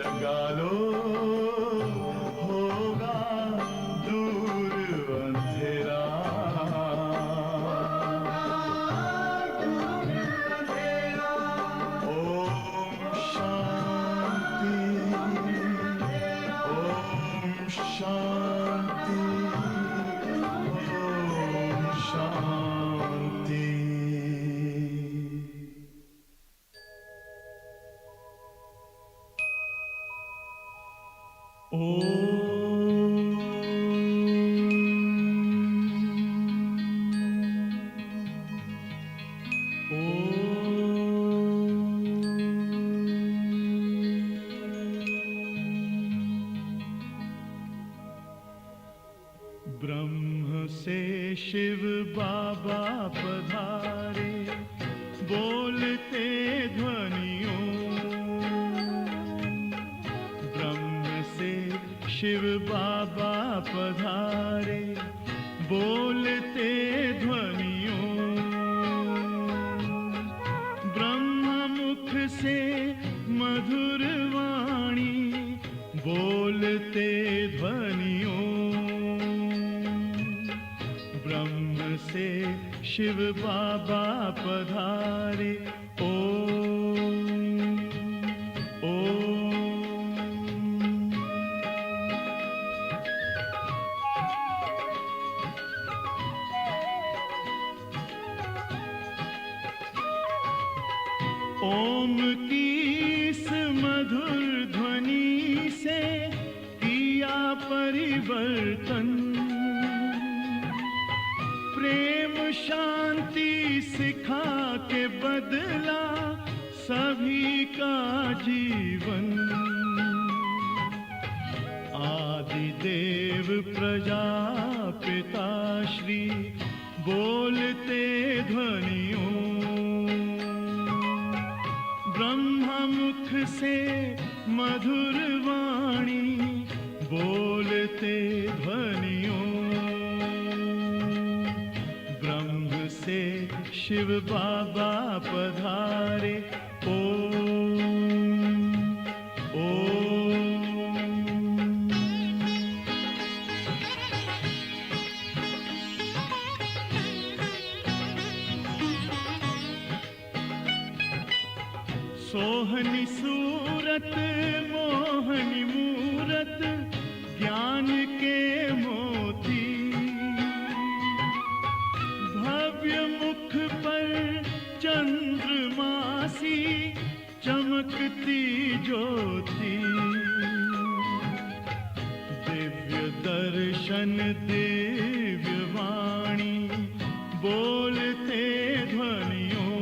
जगा लो, होगा दूर अंधेरा। ओम शांति, ओम शांति, ओम शांति। ब्रह्म से शिव बाबा पधारे, बोलते ध्वनियों। ब्रह्म से शिव बाबा पधारे, बोलते ध्वनियों। ब्रह्म मुख से मधुर वाणी, बोलते ध्वनियों। ब्रह्म से शिव बाबा पधारे, ओम ओम। ओम की इस मधुर ध्वनि से किया परिवर्तन। प्रेम शांति सिखा के बदला सभी का जीवन। आदि देव प्रजापिता श्री बोलते ध्वनियों। ब्रह्मा मुख से मधुर वाणी, बोलते ध्वनियों। ब्रह्म से शिव बाबा पधारे, ओम ओम। सोहनी सूरत मोहनी मूरत, ज्ञान के मोती। भव्य मुख पर चंद्रमासी, चमकती ज्योति। दिव्य दर्शन दिव्य वाणी, बोलते ध्वनियों।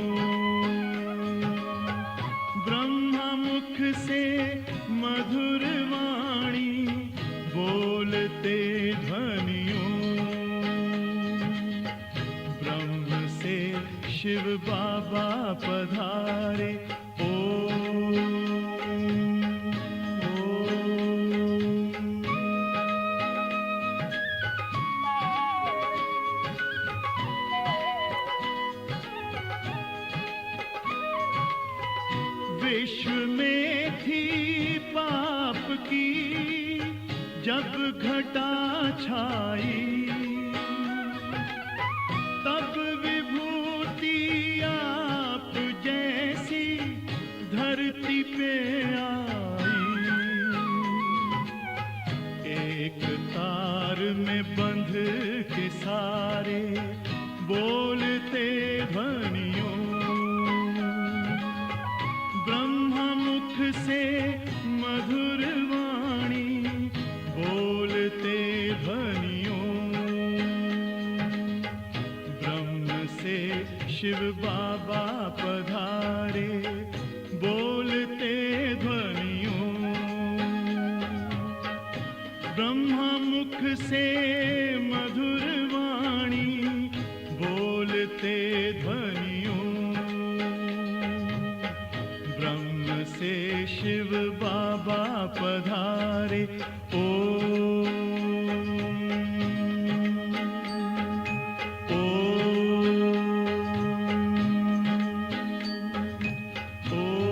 ब्रह्मा मुख से मधुर वाणी, बोलते ध्वनियों। ब्रह्म से शिव बाबा पधारे, ओम ओम। विश्व में थी पाप की जब घटा छाई, तब विभूति आप जैसी धरती पे आई। एक तार में बंध के सारे, बोलते ध्वनियों। ब्रह्मा मुख से मधुर वाणी, बोलते ध्वनियों। ब्रह्म से शिव बाबा पधारे, बोलते ध्वनियों। ब्रह्मा मुख से मधुर वाणी, बोलते ध्वनियों। ब्रह्म से शिव बाबा पधारे, Om Om Om.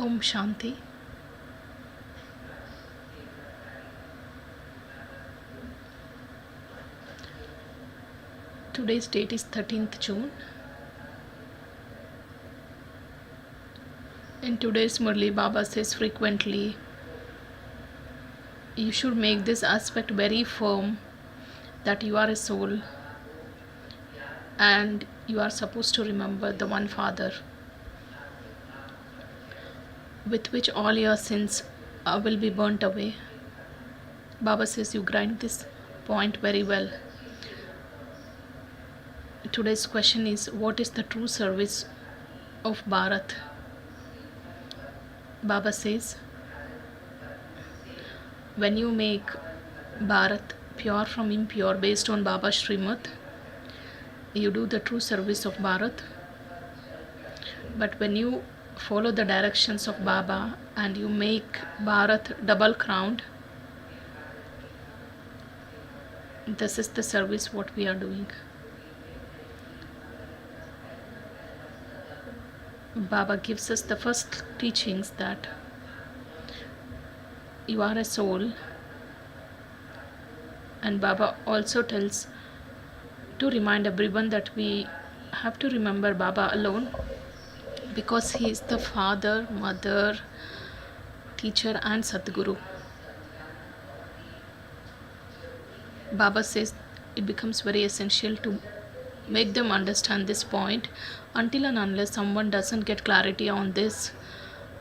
Om Shanti. Today's date is 13th June. In today's Murli, Baba says frequently, you should make this aspect very firm that you are a soul and you are supposed to remember the one Father with which all your sins will be burnt away. Baba says you grind this point very well. Today's question is, what is the true service of Bharat? Baba says, when you make Bharat pure from impure based on Baba's Srimad, you do the true service of Bharat. But when you follow the directions of Baba and you make Bharat double crowned, this is the service what we are doing. Baba gives us the first teachings that you are a soul, and Baba also tells to remind everyone that we have to remember Baba alone because he is the father, mother, teacher and Sadguru. Baba says it becomes very essential to make them understand this point. Until and unless someone doesn't get clarity on this,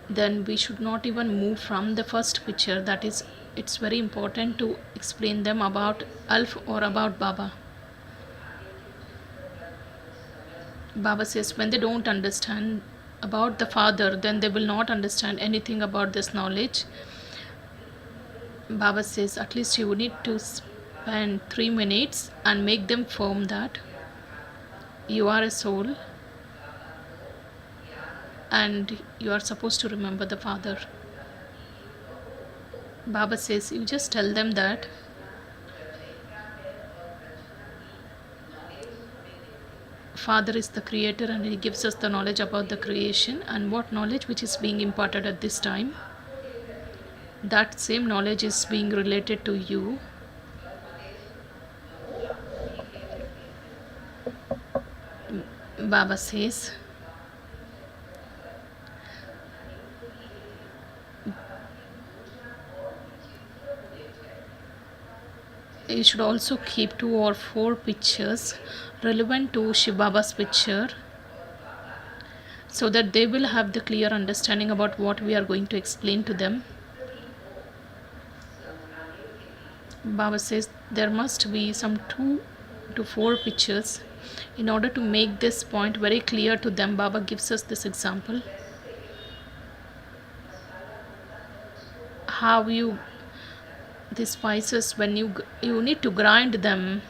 then we should not even move from the first picture. That is, it's very important to explain them about Alf or about Baba. Baba says when they don't understand about the Father, then they will not understand anything about this knowledge. Baba says at least you need to spend 3 minutes and make them firm that you are a soul and you are supposed to remember the Father. Baba says you just tell them that Father is the creator and he gives us the knowledge about the creation, and what knowledge which is being imparted at this time, that same knowledge is being related to you. Baba says you should also keep 2 or 4 pictures relevant to Shiv Baba's picture so that they will have the clear understanding about what we are going to explain to them. Baba says there must be some 2 to 4 pictures in order to make this point very clear to them. Baba gives us this example. How the spices, when you need to grind them.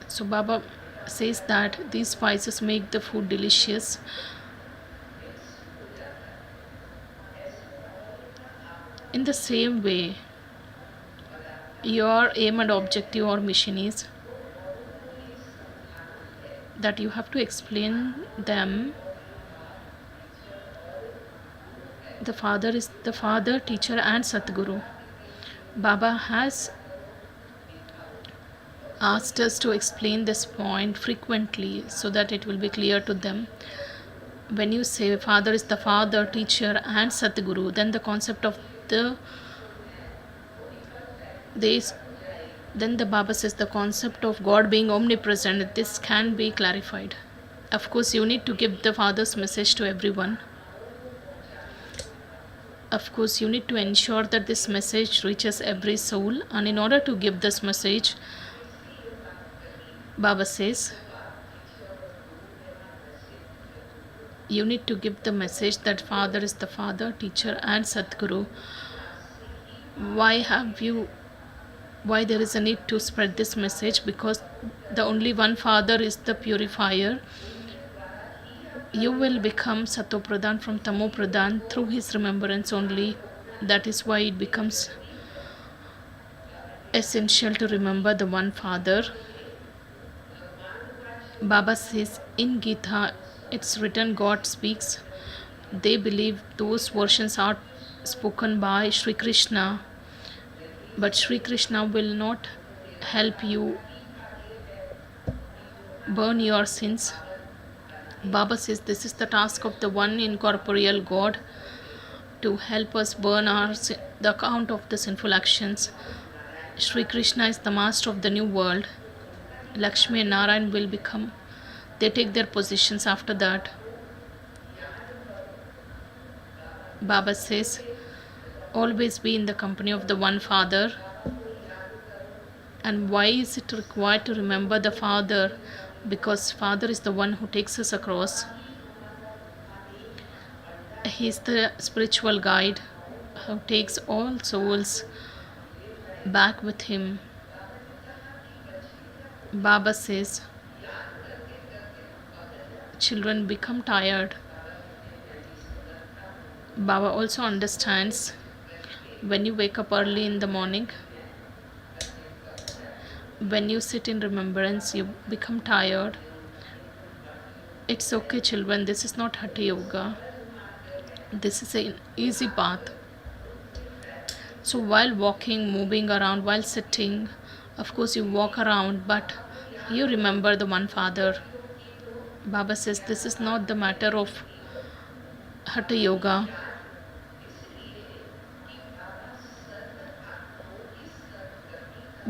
So Baba says that these spices make the food delicious. In the same way, your aim and objective or mission is that you have to explain them the Father is the Father, teacher and Sadguru. Baba has asked us to explain this point frequently so that it will be clear to them. When you say Father is the Father, teacher and Sadguru, then the concept of then the Baba says the concept of God being omnipresent, this can be clarified. Of course, you need to give the Father's message to everyone. Of course, you need to ensure that this message reaches every soul, and in order to give this message, Baba says you need to give the message that Father is the Father, teacher and Sadguru. Why there is a need to spread this message? Because the only one Father is the purifier. You will become Sato Pradhan from Tamo Pradhan through his remembrance only. That is why it becomes essential to remember the one Father. Baba says in Gita, it's written God speaks. They believe those versions are spoken by Sri Krishna, but Sri Krishna will not help you burn your sins. Baba says this is the task of the one incorporeal God, to help us burn the account of the sinful actions. Sri Krishna is the master of the new world. Lakshmi and Narayan will become, they take their positions after that. Baba says, always be in the company of the one Father. And why is it required to remember the Father? Because Father is the one who takes us across. He is the spiritual guide who takes all souls back with him. Baba says, children become tired. Baba also understands, when you wake up early in the morning, when you sit in remembrance, you become tired. It's okay, children, this is not Hatha Yoga. This is an easy path. So while walking, moving around, while sitting, of course you walk around, but you remember the one Father. Baba says this is not the matter of Hatha Yoga.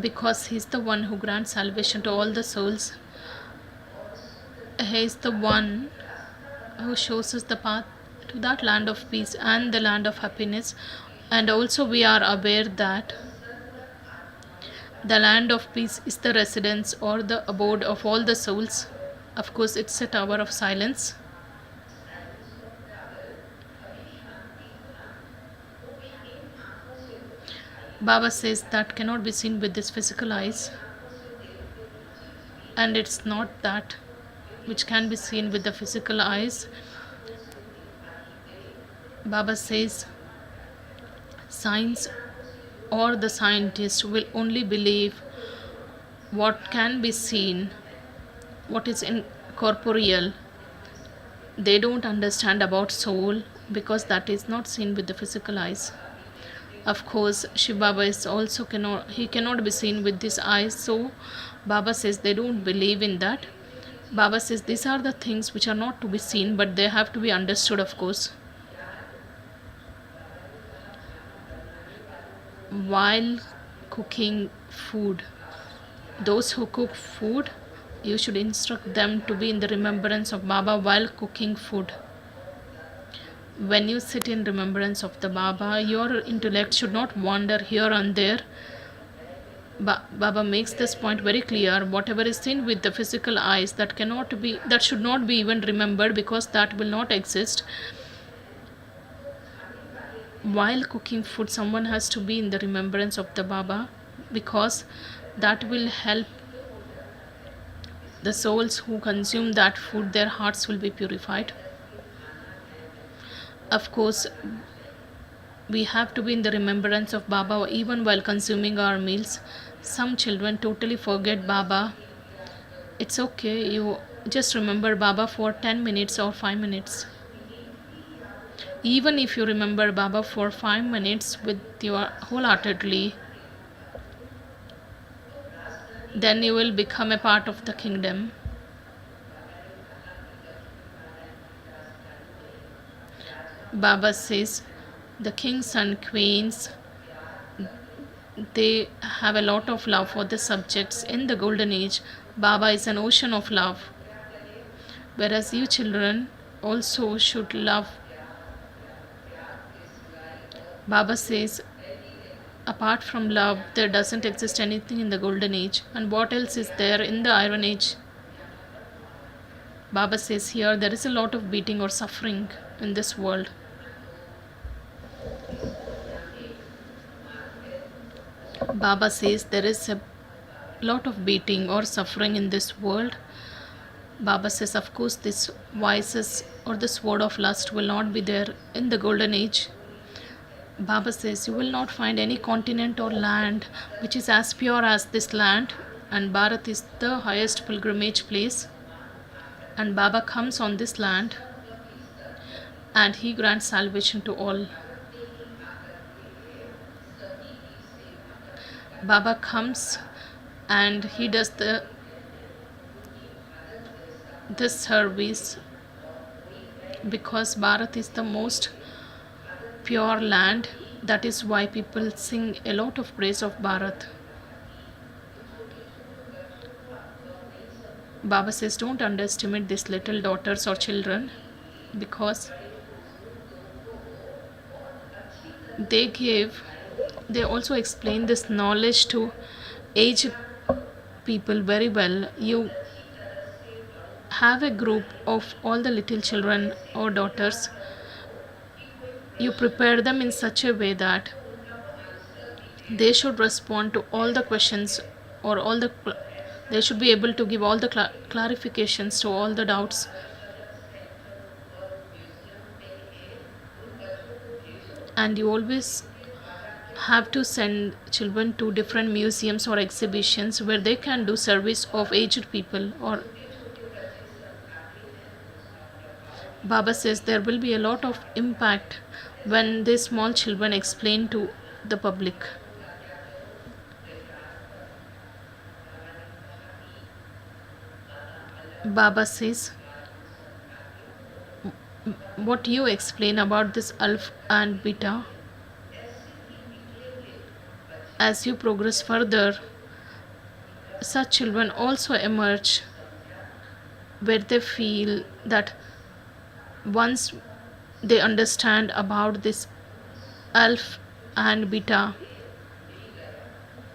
Because He is the one who grants salvation to all the souls. He is the one who shows us the path to that land of peace and the land of happiness. And also we are aware that the land of peace is the residence or the abode of all the souls. Of course, it's a tower of silence. Baba says that cannot be seen with this physical eyes, and it's not that which can be seen with the physical eyes. Baba says science or the scientist will only believe what can be seen, what is incorporeal. They don't understand about soul because that is not seen with the physical eyes. Of course, Shiv Baba is also cannot be seen with these eyes. So Baba says they don't believe in that. Baba says these are the things which are not to be seen, but they have to be understood, of course. While cooking food, those who cook food, you should instruct them to be in the remembrance of Baba while cooking food. When you sit in remembrance of the Baba, your intellect should not wander here and there. Baba makes this point very clear. Whatever is seen with the physical eyes, that should not be even remembered, because that will not exist. While cooking food, someone has to be in the remembrance of the Baba, because that will help the souls who consume that food, their hearts will be purified. Of course, we have to be in the remembrance of Baba even while consuming our meals. Some children totally forget Baba. It's okay, you just remember Baba for 10 minutes or 5 minutes. Even if you remember Baba for 5 minutes with your wholeheartedly, then you will become a part of the kingdom. Baba says the kings and queens, they have a lot of love for the subjects. In the golden age, Baba is an ocean of love, whereas you children also should love. Baba says apart from love, there doesn't exist anything in the golden age. And what else is there in the iron age? Baba says here there is a lot of beating or suffering in this world. Baba says there is a lot of beating or suffering in this world. Baba says, of course, this vices or the sword of lust will not be there in the golden age. Baba says you will not find any continent or land which is as pure as this land, and Bharat is the highest pilgrimage place. And Baba comes on this land and he grants salvation to all. Baba comes and he does this service because Bharat is the most pure land. That is why people sing a lot of praise of Bharat. Baba says, don't underestimate these little daughters or children, because they also explain this knowledge to aged people very well. You have a group of all the little children or daughters. You prepare them in such a way that they should respond to all the questions, or they should be able to give all the clarifications to all the doubts. And you always have to send children to different museums or exhibitions where they can do service of aged people. Or Baba says there will be a lot of impact when these small children explain to the public. Baba says, what you explain about this alpha and beta, as you progress further, such children also emerge where they feel that once they understand about this alpha and beta,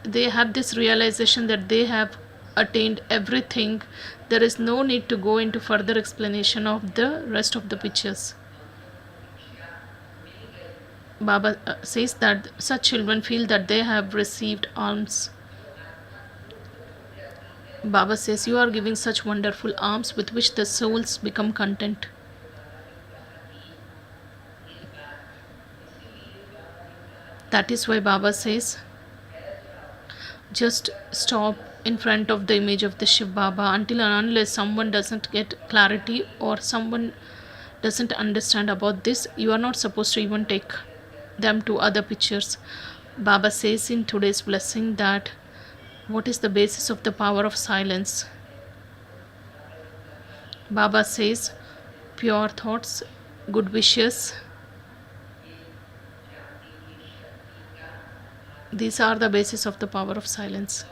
they have this realization that they have attained everything. There is no need to go into further explanation of the rest of the pictures. Baba says that such children feel that they have received alms. Baba says, you are giving such wonderful alms with which the souls become content. That is why Baba says, just stop in front of the image of the Shiv Baba until and unless someone doesn't get clarity or someone doesn't understand about this. You are not supposed to even take them to other pictures. Baba says in today's blessing that what is the basis of the power of silence? Baba says pure thoughts, good wishes. These are the basis of the power of silence.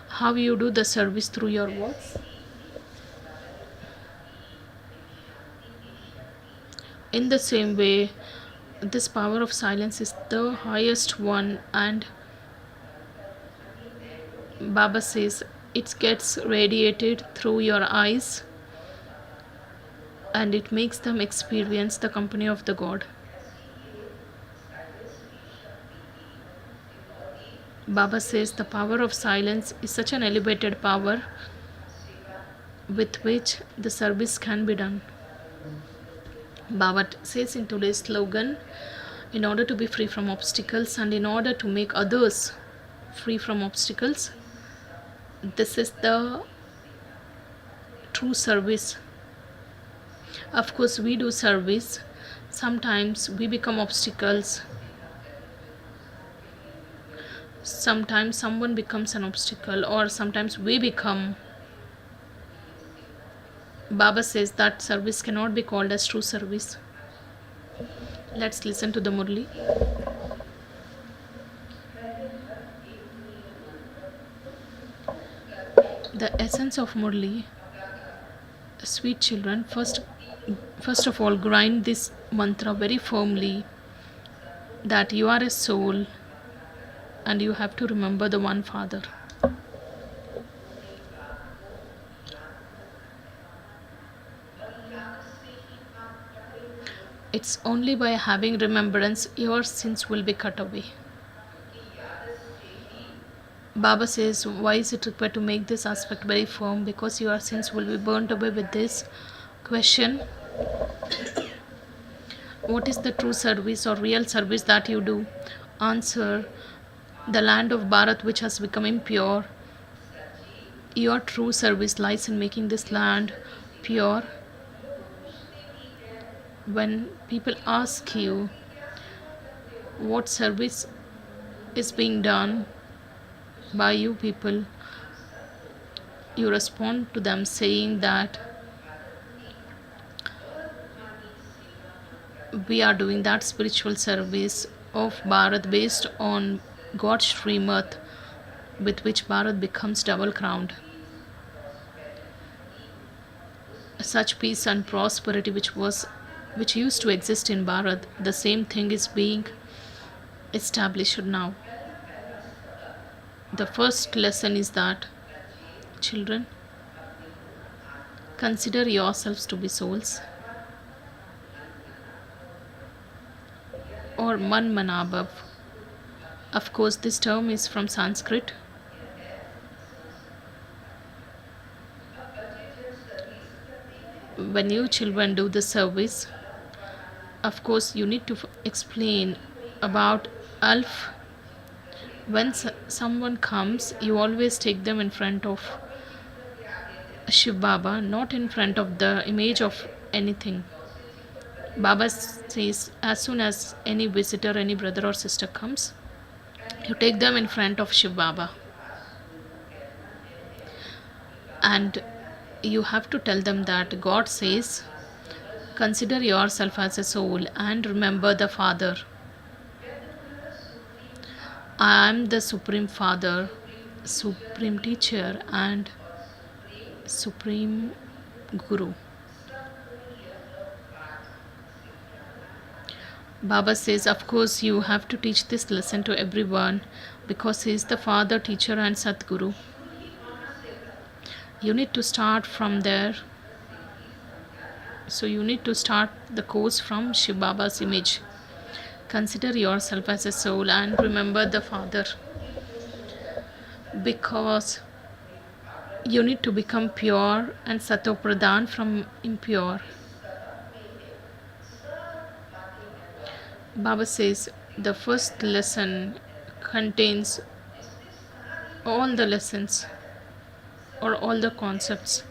How you do the service through your words? In the same way, this power of silence is the highest one, and Baba says it gets radiated through your eyes and it makes them experience the company of the God. Baba says the power of silence is such an elevated power with which the service can be done. Baba says in today's slogan, in order to be free from obstacles and in order to make others free from obstacles, this is the true service. Of course, we do service. Sometimes we become obstacles. Sometimes someone becomes an obstacle, or sometimes we become. Baba says that service cannot be called as true service. Let's listen to the Murli. The essence of Murli, sweet children, first of all, grind this mantra very firmly, that you are a soul and you have to remember the one Father. It's only by having remembrance your sins will be cut away. Baba says, why is it required to make this aspect very firm? Because your sins will be burnt away with this question. What is the true service or real service that you do? Answer, the land of Bharat which has become impure, Your true service lies in making this land pure. When people ask you what service is being done by you people, you respond to them saying that we are doing that spiritual service of Bharat based on God's Srimad, with which Bharat becomes double crowned. Such peace and prosperity which used to exist in Bharat, the same thing is being established now. The first lesson is that, children, consider yourselves to be souls, or man manabhav. Of course, this term is from Sanskrit. When you children do the service, of course, you need to explain about Alf. When someone comes, you always take them in front of Shiv Baba, not in front of the image of anything. Baba says, as soon as any visitor, any brother or sister comes, you take them in front of Shiv Baba. And you have to tell them that God says, consider yourself as a soul and remember the Father. I am the Supreme Father, Supreme Teacher, and Supreme Guru. Baba says, of course, you have to teach this lesson to everyone because he is the Father, Teacher, and Sadguru. You need to start from there. So you need to start the course from Shiv Baba's image. Consider yourself as a soul and remember the Father. Because you need to become pure and Satopradhan from impure. Baba says the first lesson contains all the lessons or all the concepts.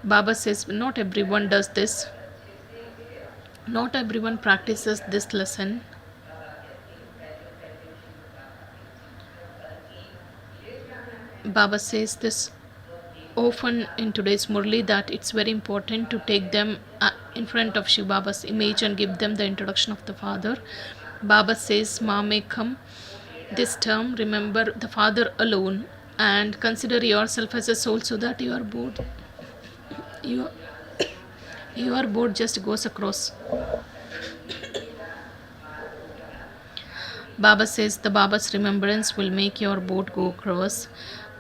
Baba says not everyone does this. Not everyone practices this lesson. Baba says this often in today's Murli that it's very important to take them in front of Shiv Baba's image and give them the introduction of the Father. Baba says Mamekam, this term, remember the Father alone and consider yourself as a soul so that your board just goes across. Baba says the Baba's remembrance will make your boat go across,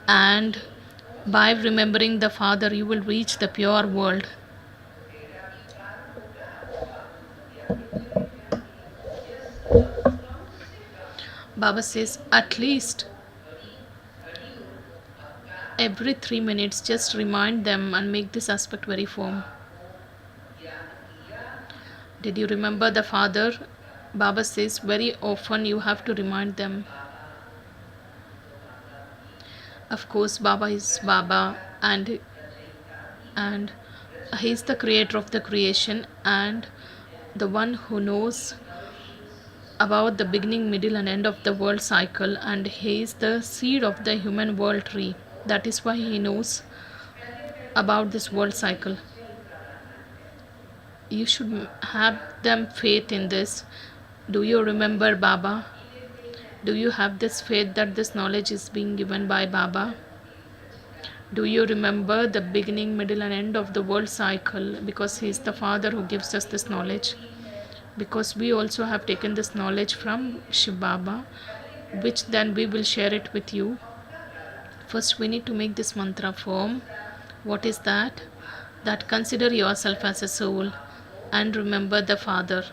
and by remembering the Father you will reach the pure world. Baba says at least every 3 minutes just remind them and make this aspect very firm. Did you remember the Father? Baba says very often you have to remind them. Of course, Baba is Baba and he is the creator of the creation and the one who knows about the beginning, middle and end of the world cycle, and he is the seed of the human world tree. That is why he knows about this world cycle. You should have them faith in this. Do you remember Baba? Do you have this faith that this knowledge is being given by Baba? Do you remember the beginning, middle and end of the world cycle? Because he is the Father who gives us this knowledge. Because we also have taken this knowledge from Shiv Baba, which then we will share it with you. First we need to make this mantra firm. What is that? That consider yourself as a soul and remember the Father.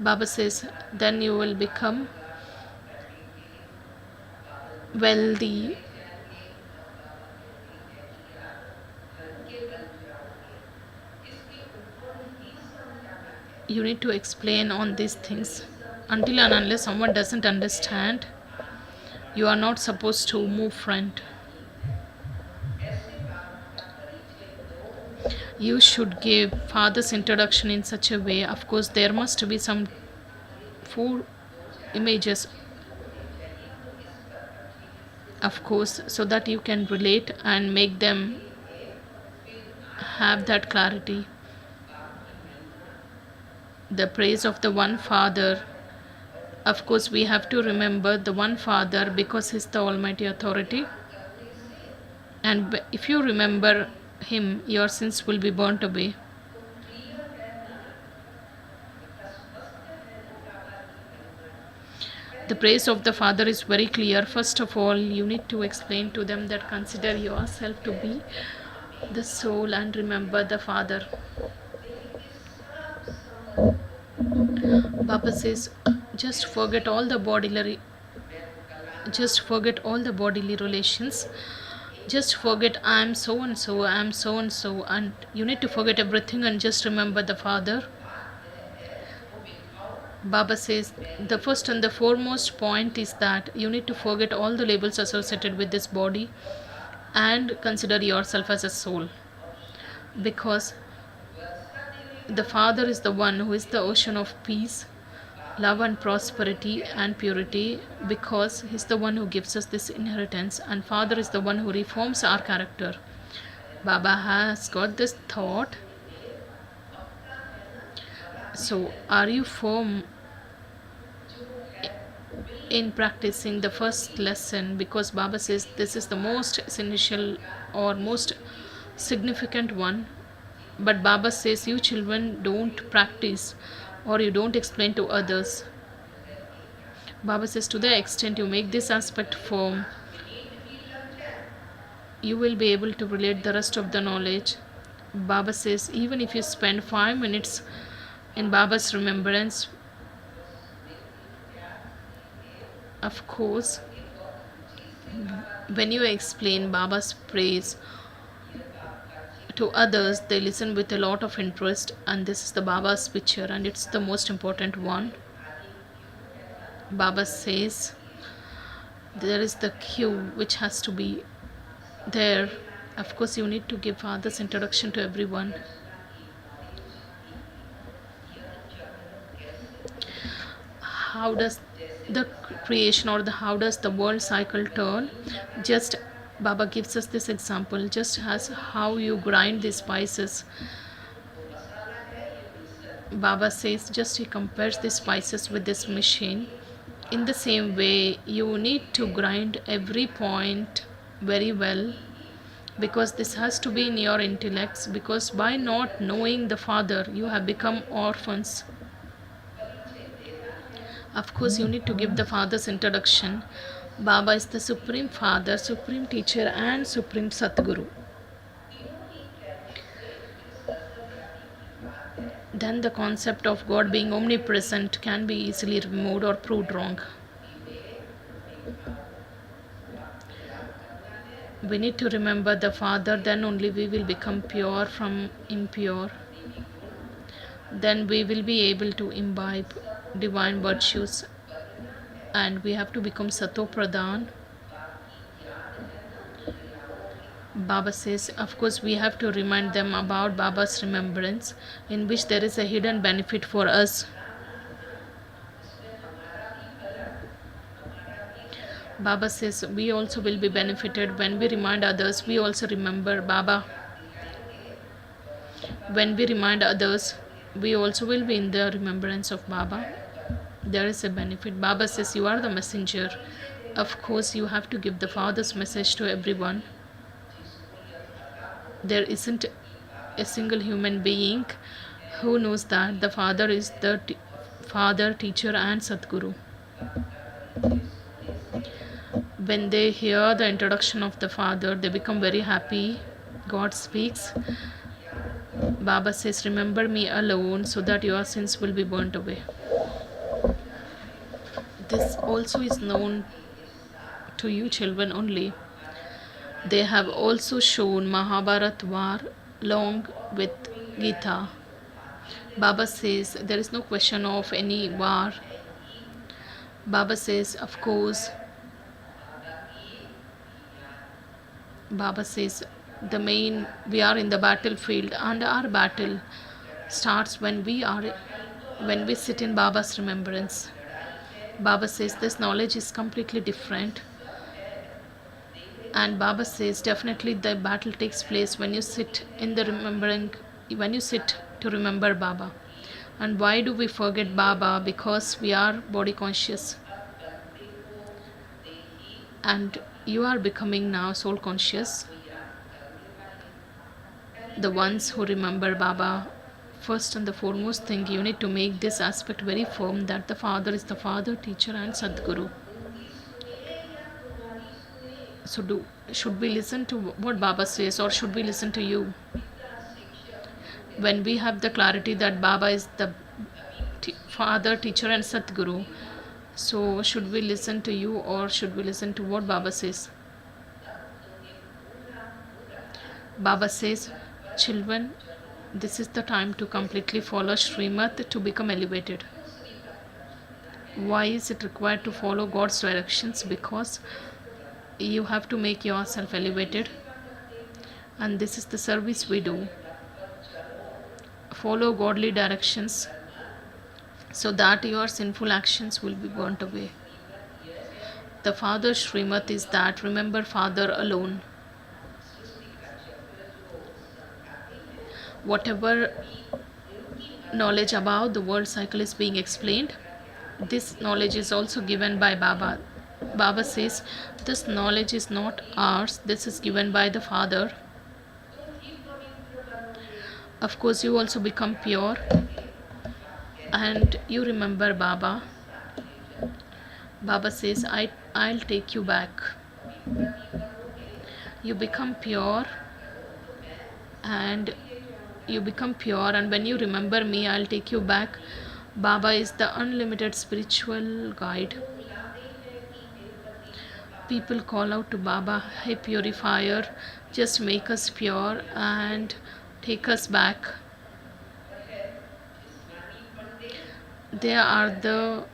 Baba says then you will become wealthy. You need to explain on these things. Until and unless someone doesn't understand, You are not supposed to move front. You should give father's introduction in such a way. Of course, there must be some 4 images, of course, so that you can relate and make them have that clarity. The praise of the one father. Of course, we have to remember the one father because he's the almighty authority. And if you remember him, your sins will be burnt away. The praise of the father is very clear. First of all, you need to explain to them that consider yourself to be the soul and remember the father. Baba says, just forget all the bodily relations. Just forget I am so and so, I am so and so, and you need to forget everything and just remember the father. Baba says the first and the foremost point is that you need to forget all the labels associated with this body and consider yourself as a soul, because the father is the one who is the ocean of peace, love and prosperity and purity, because he's the one who gives us this inheritance, and father is the one who reforms our character. Baba has got this thought. So are you firm in practicing the first lesson? Because Baba says this is the most essential or most significant one. But Baba says you children don't practice or you don't explain to others. Baba says to the extent you make this aspect firm, you will be able to relate the rest of the knowledge. Baba says even if you spend 5 minutes in Baba's remembrance, of course, when you explain Baba's praise to others, they listen with a lot of interest, and this is the Baba's picture and it's the most important one. Baba says there is the cue which has to be there. Of course, you need to give Father's introduction to everyone. How does the creation or how does the world cycle turn? Just Baba gives us this example, just as how you grind the spices. Baba says just he compares the spices with this machine. In the same way, you need to grind every point very well, because this has to be in your intellects, because by not knowing the Father, you have become orphans. Of course, you need to give the Father's introduction. Baba is the Supreme Father, Supreme Teacher and Supreme Satguru. Then the concept of God being omnipresent can be easily removed or proved wrong. We need to remember the Father, then only we will become pure from impure. Then we will be able to imbibe divine virtues, and we have to become Sato Pradhan. Baba says, of course, we have to remind them about Baba's remembrance, in which there is a hidden benefit for us. Baba says we also will be benefited when we remind others. We also remember Baba. When we remind others, we also will be in the remembrance of Baba. There is a benefit. Baba says you are the messenger. Of course, you have to give the Father's message to everyone. There isn't a single human being who knows that the Father is the Father, Teacher and Sadguru. When they hear the introduction of the Father, they become very happy. God speaks. Baba says, remember me alone so that your sins will be burnt away. This also is known to you children only. They have also shown Mahabharat war along with Gita. Baba says there is no question of any war. Baba says, of course, Baba says we are in the battlefield, and our battle starts when we sit in Baba's remembrance. Baba says this knowledge is completely different, and Baba says definitely the battle takes place when you sit in the remembering when you sit to remember Baba. And why do we forget Baba? Because we are body conscious, and you are becoming now soul conscious. The ones who remember Baba, first and the foremost thing, you need to make this aspect very firm that the Father is the Father, Teacher, and Sadguru. So, should we listen to what Baba says, or should we listen to you? When we have the clarity that Baba is the Father, Teacher, and Sadguru, so should we listen to you, or should we listen to what Baba says? Baba says, children, this is the time to completely follow Srimad to become elevated. Why is it required to follow God's directions? Because you have to make yourself elevated, and this is the service we do. Follow godly directions so that your sinful actions will be burnt away. The Father Srimad is that remember Father alone. Whatever knowledge about the world cycle is being explained, this knowledge is also given by Baba. Baba says this knowledge is not ours, this is given by the Father. Of course, you also become pure and you remember Baba. Baba says, I'll take you back. You become pure, and when you remember me, I'll take you back. Baba is the unlimited spiritual guide. People call out to Baba, hey purifier, just make us pure and take us back. They are the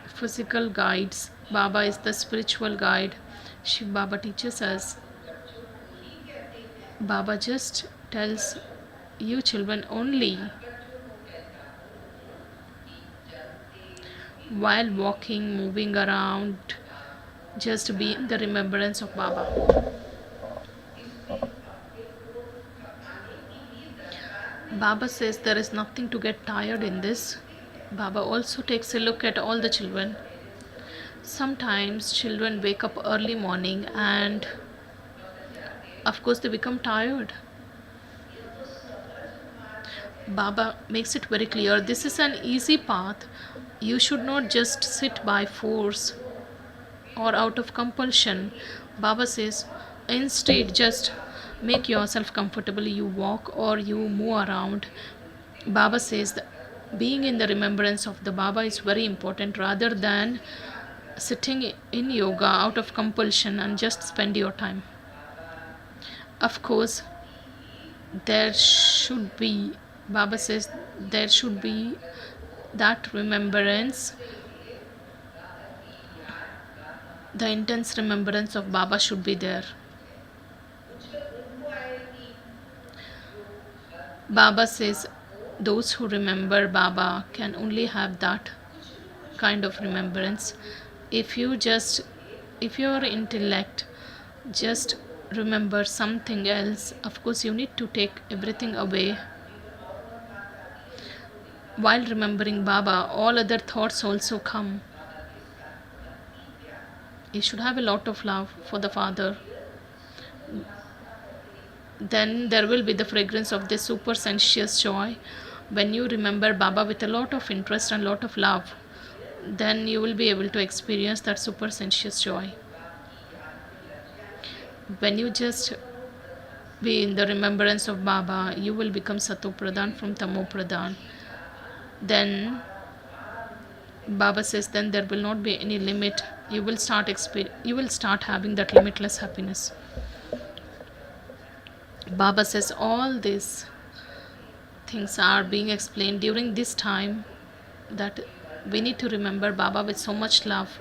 physical guides. Baba is the spiritual guide. Shiv Baba teaches us. Baba just tells you children only while walking, moving around, just be in the remembrance of Baba. Baba says there is nothing to get tired in this. Baba also takes a look at all the children. Sometimes children wake up early morning and of course they become tired. Baba makes it very clear this is an easy path. You should not just sit by force or out of compulsion. Baba says instead just make yourself comfortable. You walk or you move around. Baba says that being in the remembrance of the Baba is very important rather than sitting in yoga out of compulsion and just spend your time. Of course, Baba says there should be that remembrance. The intense remembrance of Baba should be there. Baba says those who remember Baba can only have that kind of remembrance. If your intellect just remember something else, of course you need to take everything away. While remembering Baba, all other thoughts also come. You should have a lot of love for the Father. Then there will be the fragrance of this super sensuous joy. When you remember Baba with a lot of interest and lot of love, then you will be able to experience that super sensuous joy. When you just be in the remembrance of Baba, you will become Sato Pradhan from Tamo Pradhan. Then Baba says then there will not be any limit. You will start having that limitless happiness. Baba says all these things are being explained during this time, that we need to remember Baba with so much love.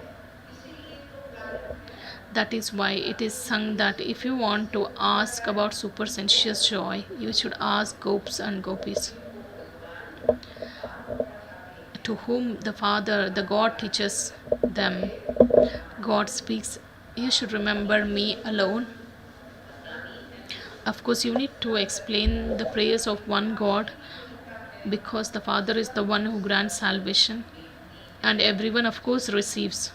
That is why it is sung that if you want to ask about super sensuous joy, you should ask gopis and gopis, to whom the Father, the God, teaches them. God speaks, you should remember me alone. Of course, you need to explain the prayers of one God, because the Father is the one who grants salvation, and everyone, of course, receives.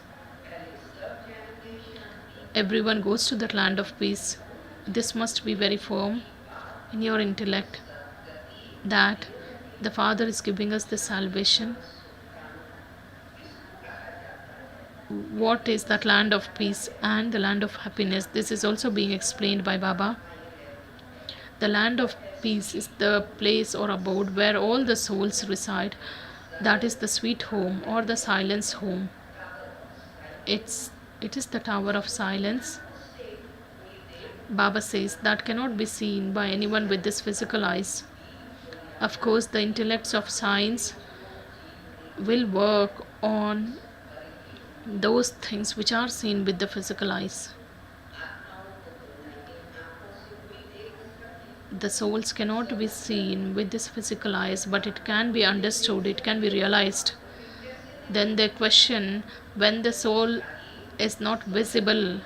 Everyone goes to that land of peace. This must be very firm in your intellect, that the Father is giving us the salvation. What is that land of peace and the land of happiness? This is also being explained by Baba. The land of peace is the place or abode where all the souls reside. That is the sweet home or the silence home. It is the tower of silence. Baba says that cannot be seen by anyone with this physical eyes. Of course, the intellects of science will work on those things which are seen with the physical eyes. The souls cannot be seen with this physical eyes, but it can be understood, it can be realized. Then the question, when the soul is not visible,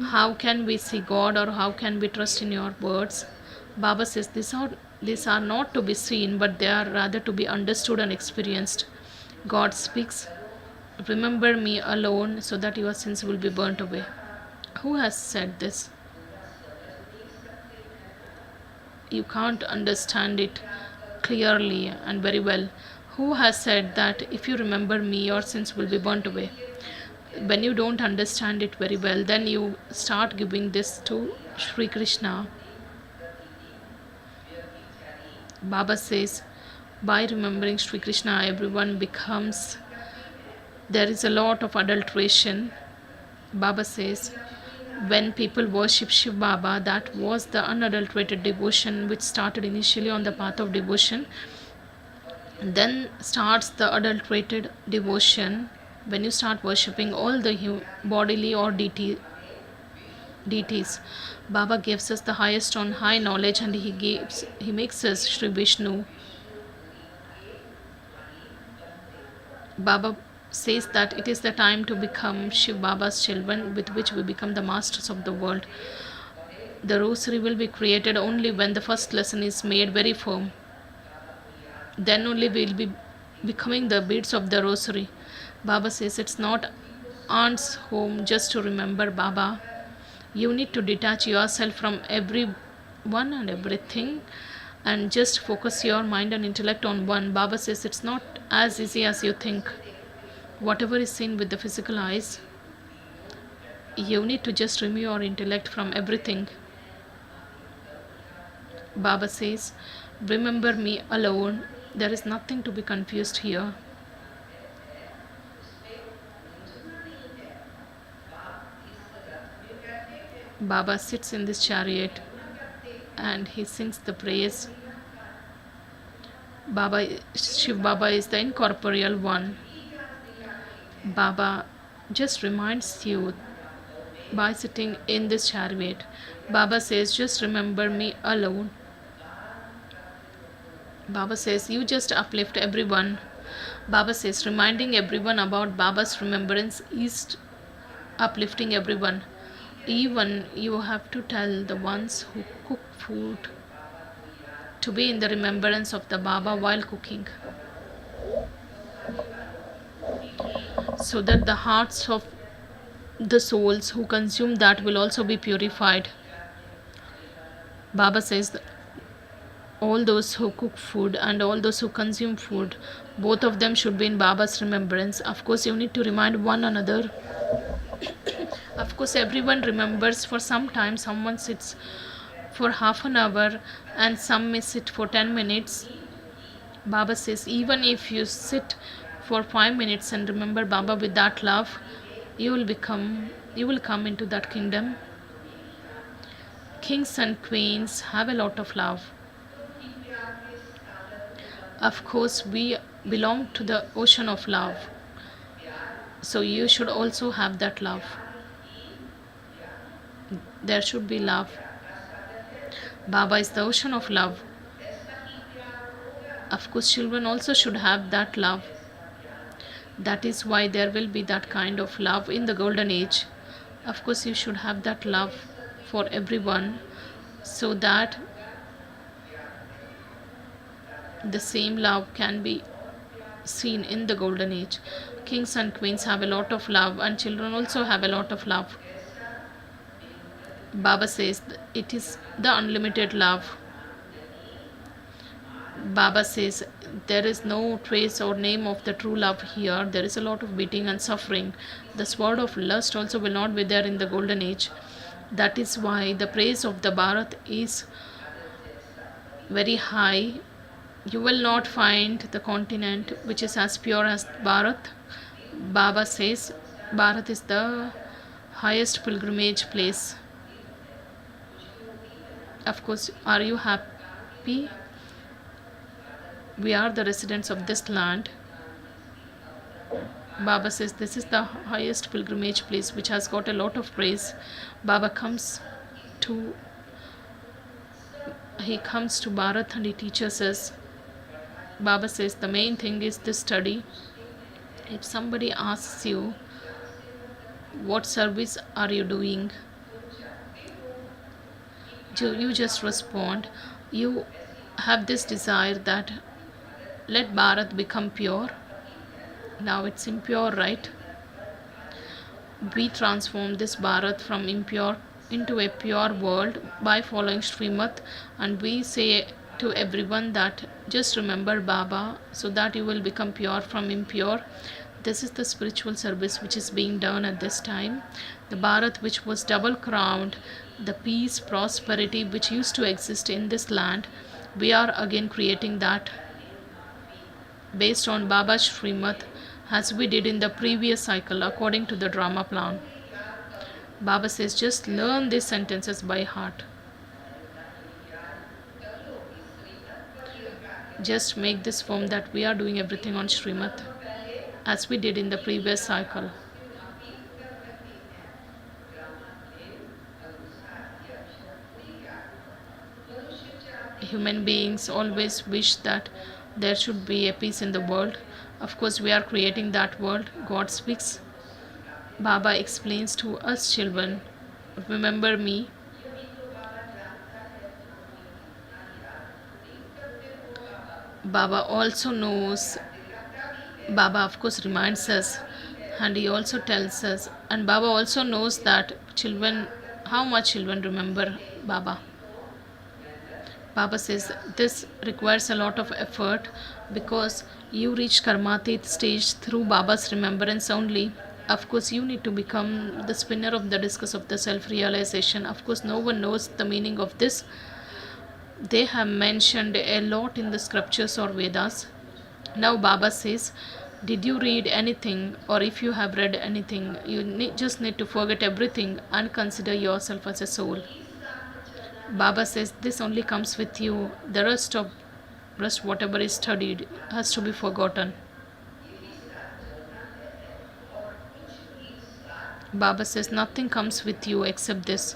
how can we see God, or how can we trust in your words? Baba says these are not to be seen, but they are rather to be understood and experienced. God speaks, remember me alone so that your sins will be burnt away. Who has said this? You can't understand it clearly and very well. Who has said that if you remember me, your sins will be burnt away? When you don't understand it very well, then you start giving this to Sri Krishna. Baba says, by remembering Sri Krishna, everyone becomes. There is a lot of adulteration. Baba says, when people worship Shiv Baba, that was the unadulterated devotion which started initially on the path of devotion. Then starts the adulterated devotion when you start worshipping all the bodily or deities. Baba gives us the highest on high knowledge, and he makes us Sri Vishnu. Baba says that it is the time to become Shiv Baba's children, with which we become the masters of the world. The rosary will be created only when the first lesson is made very firm. Then only we will be becoming the beads of the rosary. Baba says it's not aunt's home just to remember Baba. You need to detach yourself from everyone and everything and just focus your mind and intellect on one. Baba says it's not as easy as you think. Whatever is seen with the physical eyes, you need to just remove your intellect from everything. Baba says, remember me alone. There is nothing to be confused here. Baba sits in this chariot and he sings the praise. Shiv Baba is the incorporeal one. Baba just reminds you by sitting in this chariot. Baba says, just remember me alone. Baba says, you just uplift everyone. Baba says, reminding everyone about Baba's remembrance is uplifting everyone. Even you have to tell the ones who cook food to be in the remembrance of the Baba while cooking, so that the hearts of the souls who consume that will also be purified. Baba says, all those who cook food and all those who consume food, both of them should be in Baba's remembrance. Of course, you need to remind one another. Of course, everyone remembers for some time. Someone sits for half an hour and some may sit for 10 minutes. Baba says, even if you sit for 5 minutes and remember Baba with that love, you will come into that kingdom. Kings and queens have a lot of love. Of course, we belong to the ocean of love. So you should also have that love. there should be love. Baba is the ocean of love. Of course, children also should have that love. That is why there will be that kind of love in the golden age. Of course, you should have that love for everyone, so that the same love can be seen in the golden age. Kings and queens have a lot of love, and children also have a lot of love. Baba says it is the unlimited love. Baba says there is no trace or name of the true love here. There is a lot of beating and suffering. The sword of lust also will not be there in the golden age. That is why the praise of the Bharat is very high. You will not find the continent which is as pure as Bharat. Baba says Bharat is the highest pilgrimage place. Of course, are you happy? We are the residents of this land. Baba says this is the highest pilgrimage place which has got a lot of praise. Baba comes to Bharat and he teaches us. Baba says the main thing is this study. If somebody asks you, what service are you doing? You just respond. You have this desire that let Bharat become pure. Now it's impure, right? We transform this Bharat from impure into a pure world by following Srimad, and we say to everyone that just remember Baba so that you will become pure from impure. This is the spiritual service which is being done at this time. The Bharat which was double crowned, the peace, prosperity which used to exist in this land, we are again creating that based on Baba's Srimad, as we did in the previous cycle according to the drama plan. Baba says just learn these sentences by heart. Just make this form that we are doing everything on Srimad as we did in the previous cycle. Human beings always wish that there should be a peace in the world. Of course, we are creating that world. God speaks. Baba explains to us children, remember me. Baba also knows, Baba of course reminds us, and he also tells us, and Baba also knows that children, how much children remember Baba. Baba says this requires a lot of effort because you reach Karmatit stage through Baba's remembrance only. Of course, you need to become the spinner of the discus of the self-realization. Of course, no one knows the meaning of this. They have mentioned a lot in the scriptures or Vedas. Now Baba says, did you read anything, or if you have read anything, you just need to forget everything and consider yourself as a soul. Baba says this only comes with you. The rest whatever is studied has to be forgotten. Baba says nothing comes with you except this.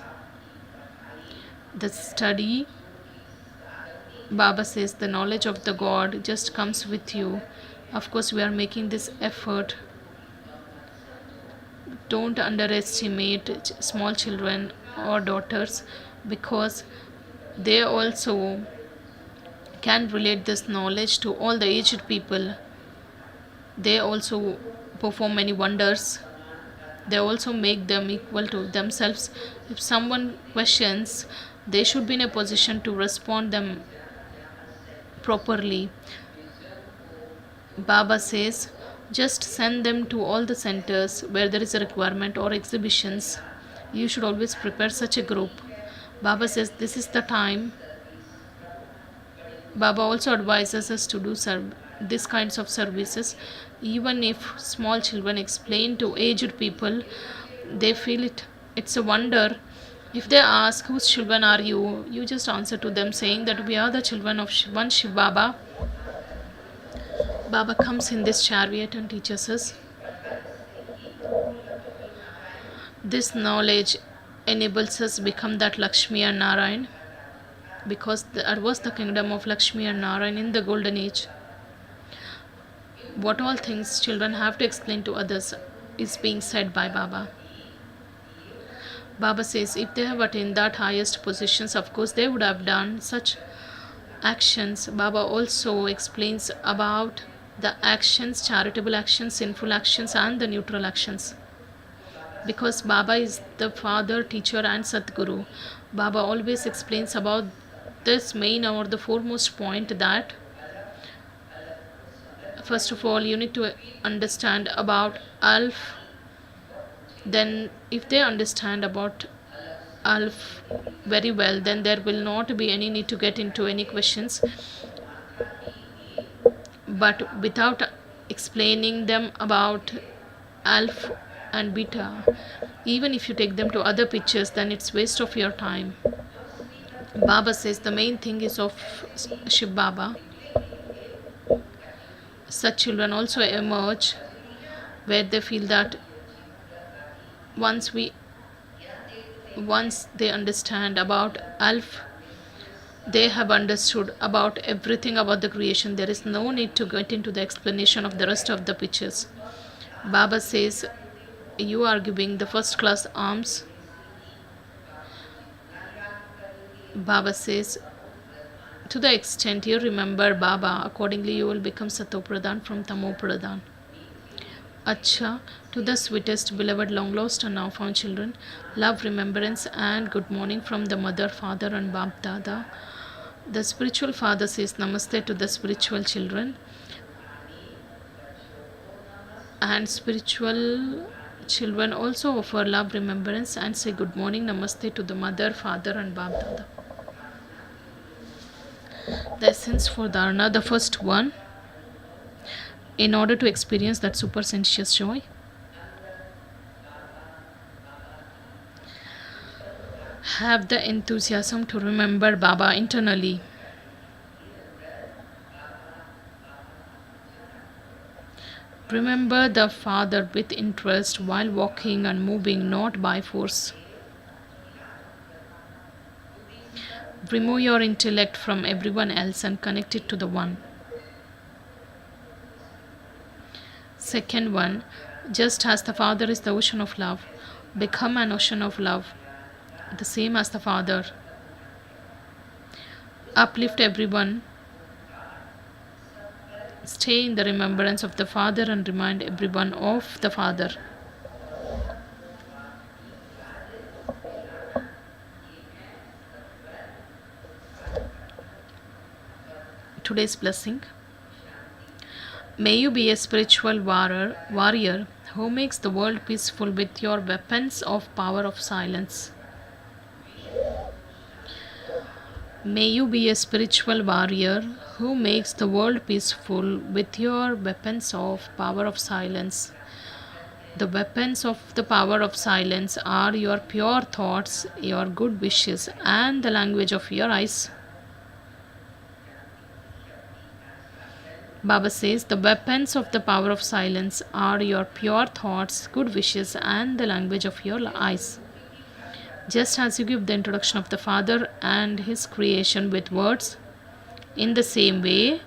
The study, Baba says the knowledge of the God just comes with you. Of course, we are making this effort. Don't underestimate small children or daughters, because they also can relate this knowledge to all the aged people. They also perform many wonders. They also make them equal to themselves. If someone questions, they should be in a position to respond them properly. Baba says just send them to all the centers where there is a requirement or exhibitions. You should always prepare such a group. Baba says this is the time. Baba also advises us to do these kinds of services. Even if small children explain to aged people, they feel it's a wonder. If they ask whose children are you, you just answer to them saying that we are the children of one Shiv Baba. Baba comes in this chariot and teaches us this knowledge enables us become that Lakshmi and Narayan, because that was the kingdom of Lakshmi and Narayan in the golden age. What all things children have to explain to others is being said by Baba. Baba says if they have attained that highest positions, of course they would have done such actions. Baba also explains about the actions, charitable actions, sinful actions, and the neutral actions. Because Baba is the father, teacher, and Sadguru, Baba always explains about this main or the foremost point, that first of all you need to understand about Alf. Then if they understand about Alf very well, then there will not be any need to get into any questions. But without explaining them about Alf and Beta, even if you take them to other pictures, then it's waste of your time. Baba says the main thing is of Shiv Baba. Such children also emerge where they feel that once they understand about Alf, they have understood about everything about the creation. There is no need to get into the explanation of the rest of the pictures. Baba says you are giving the first class alms. Baba says to the extent you remember Baba, accordingly you will become Sato Pradhan from Tamo Pradhan. Acha, to the sweetest, beloved, long lost and now found children, love, remembrance, and good morning from the mother, father, and Bab Dada. The spiritual father says namaste to the spiritual children, and spiritual children also offer love, remembrance, and say good morning, namaste to the mother, father, and Bab Dada. The essence for Dharana, the first one, in order to experience that super sensuous joy, have the enthusiasm to remember Baba internally. Remember the Father with interest while walking and moving, not by force. Remove your intellect from everyone else and connect it to the One. Second one, just as the Father is the ocean of love, become an ocean of love, the same as the Father. Uplift everyone. Stay in the remembrance of the Father and remind everyone of the Father. Today's blessing. May you be a spiritual warrior who makes the world peaceful with your weapons of power of silence. May you be a spiritual warrior who makes the world peaceful with your weapons of power of silence. The weapons of the power of silence are your pure thoughts, your good wishes, and the language of your eyes. Baba says the weapons of the power of silence are your pure thoughts, good wishes, and the language of your eyes. Just as you give the introduction of the Father and His creation with words, in the same way,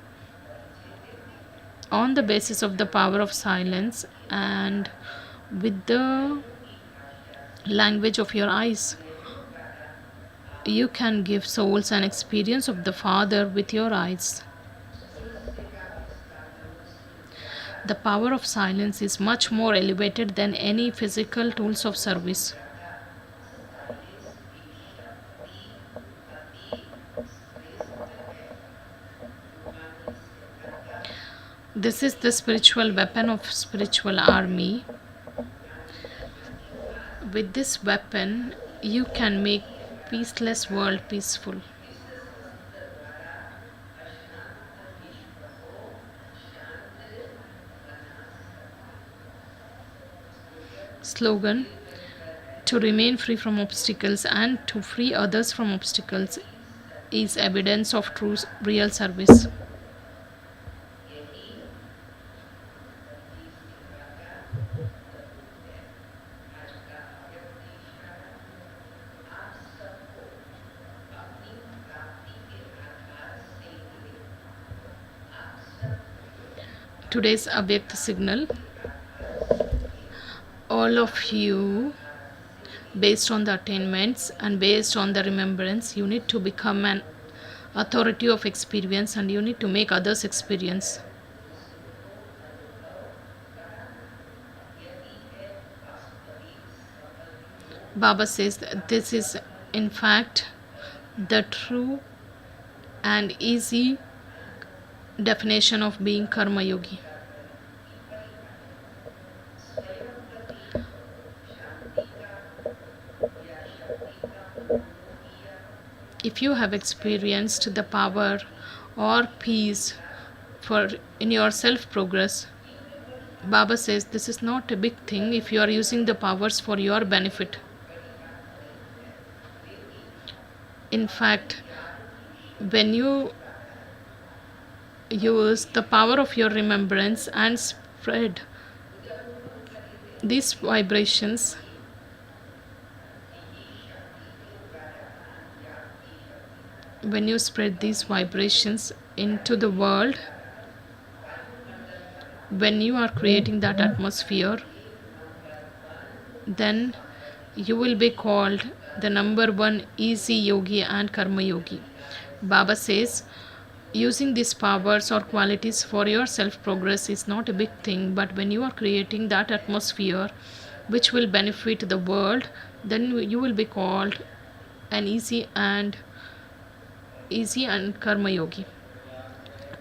on the basis of the power of silence and with the language of your eyes, you can give souls an experience of the Father with your eyes. The power of silence is much more elevated than any physical tools of service. This is the spiritual weapon of spiritual army. With this weapon, you can make peaceless world peaceful. Slogan: to remain free from obstacles and to free others from obstacles is evidence of true real service. today's Avyakt signal. All of you, based on the attainments and based on the remembrance, you need to become an authority of experience and you need to make others experience. Baba says that this is in fact the true and easy definition of being karma yogi. If you have experienced the power or peace for in your self progress, Baba says this is not a big thing if you are using the powers for your benefit. In fact, when you use the power of your remembrance and spread these vibrations, when you spread these vibrations into the world, when you are creating that atmosphere, then you will be called the number one easy yogi and karma yogi. Baba says using these powers or qualities for your self progress is not a big thing, but when you are creating that atmosphere which will benefit the world, then you will be called an easy and karma yogi.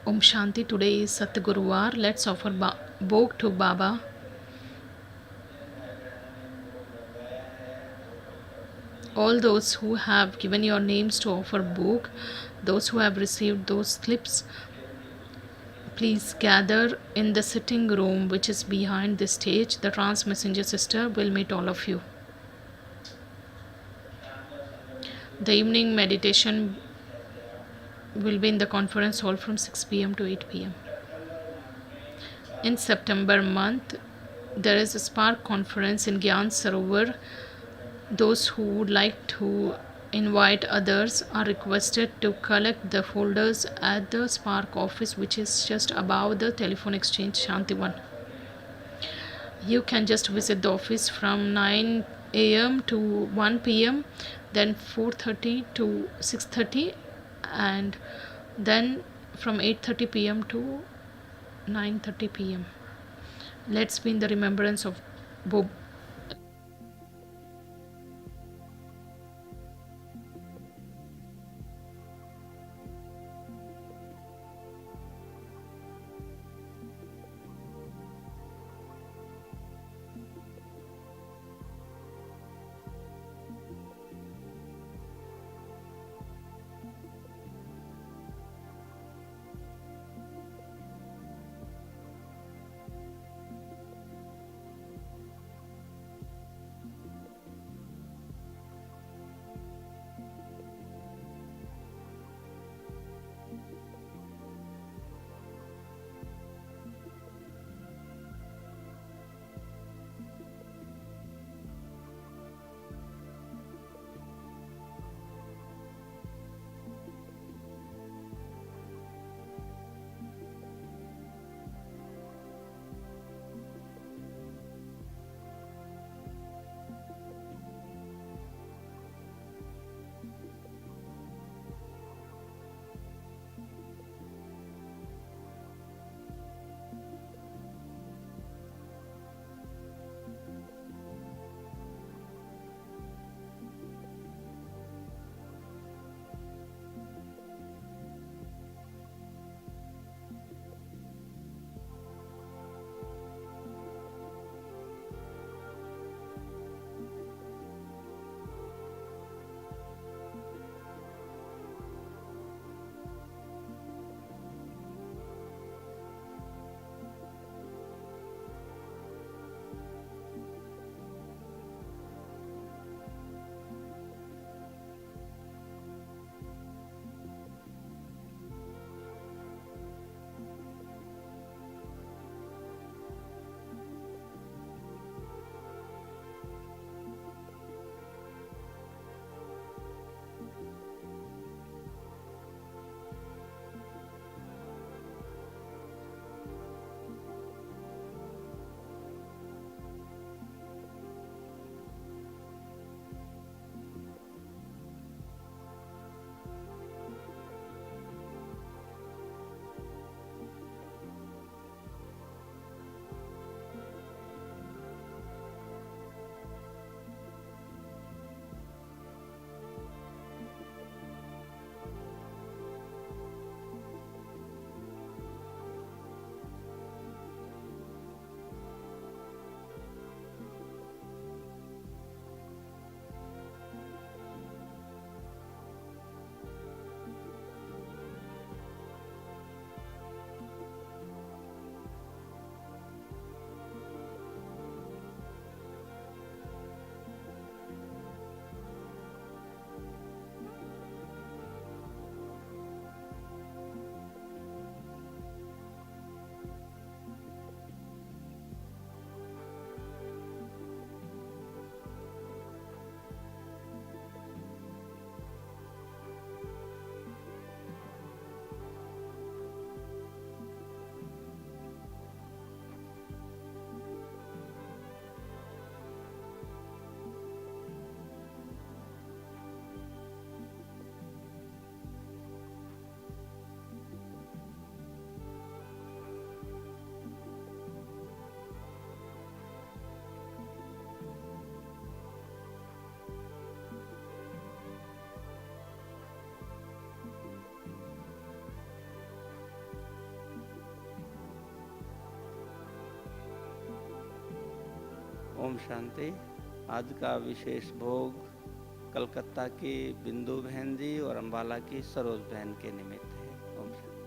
Om Shanti. Today is Satguruvar. Let's offer Bhog to Baba. All those who have given your names to offer Bhog, those who have received those slips, please gather in the sitting room which is behind the stage. The Trans Messenger Sister will meet all of you. The evening meditation will be in the conference hall from 6 p.m. to 8 p.m. In September month, there is a Spark conference in Gyan Sarovar. Those who would like to invite others are requested to collect the folders at the Spark office, which is just above the telephone exchange Shantivan. You can just visit the office from 9 a.m. to 1 p.m., then 4:30 to 6:30, and then from 8:30 p.m. to 9:30 p.m. Let's be in the remembrance of Bob. Om Shanti. आज का विशेष भोग कलकत्ता की बिंदु बहन जी और अम्बाला की सरोज बहन के निमित्त है। ओम शांति।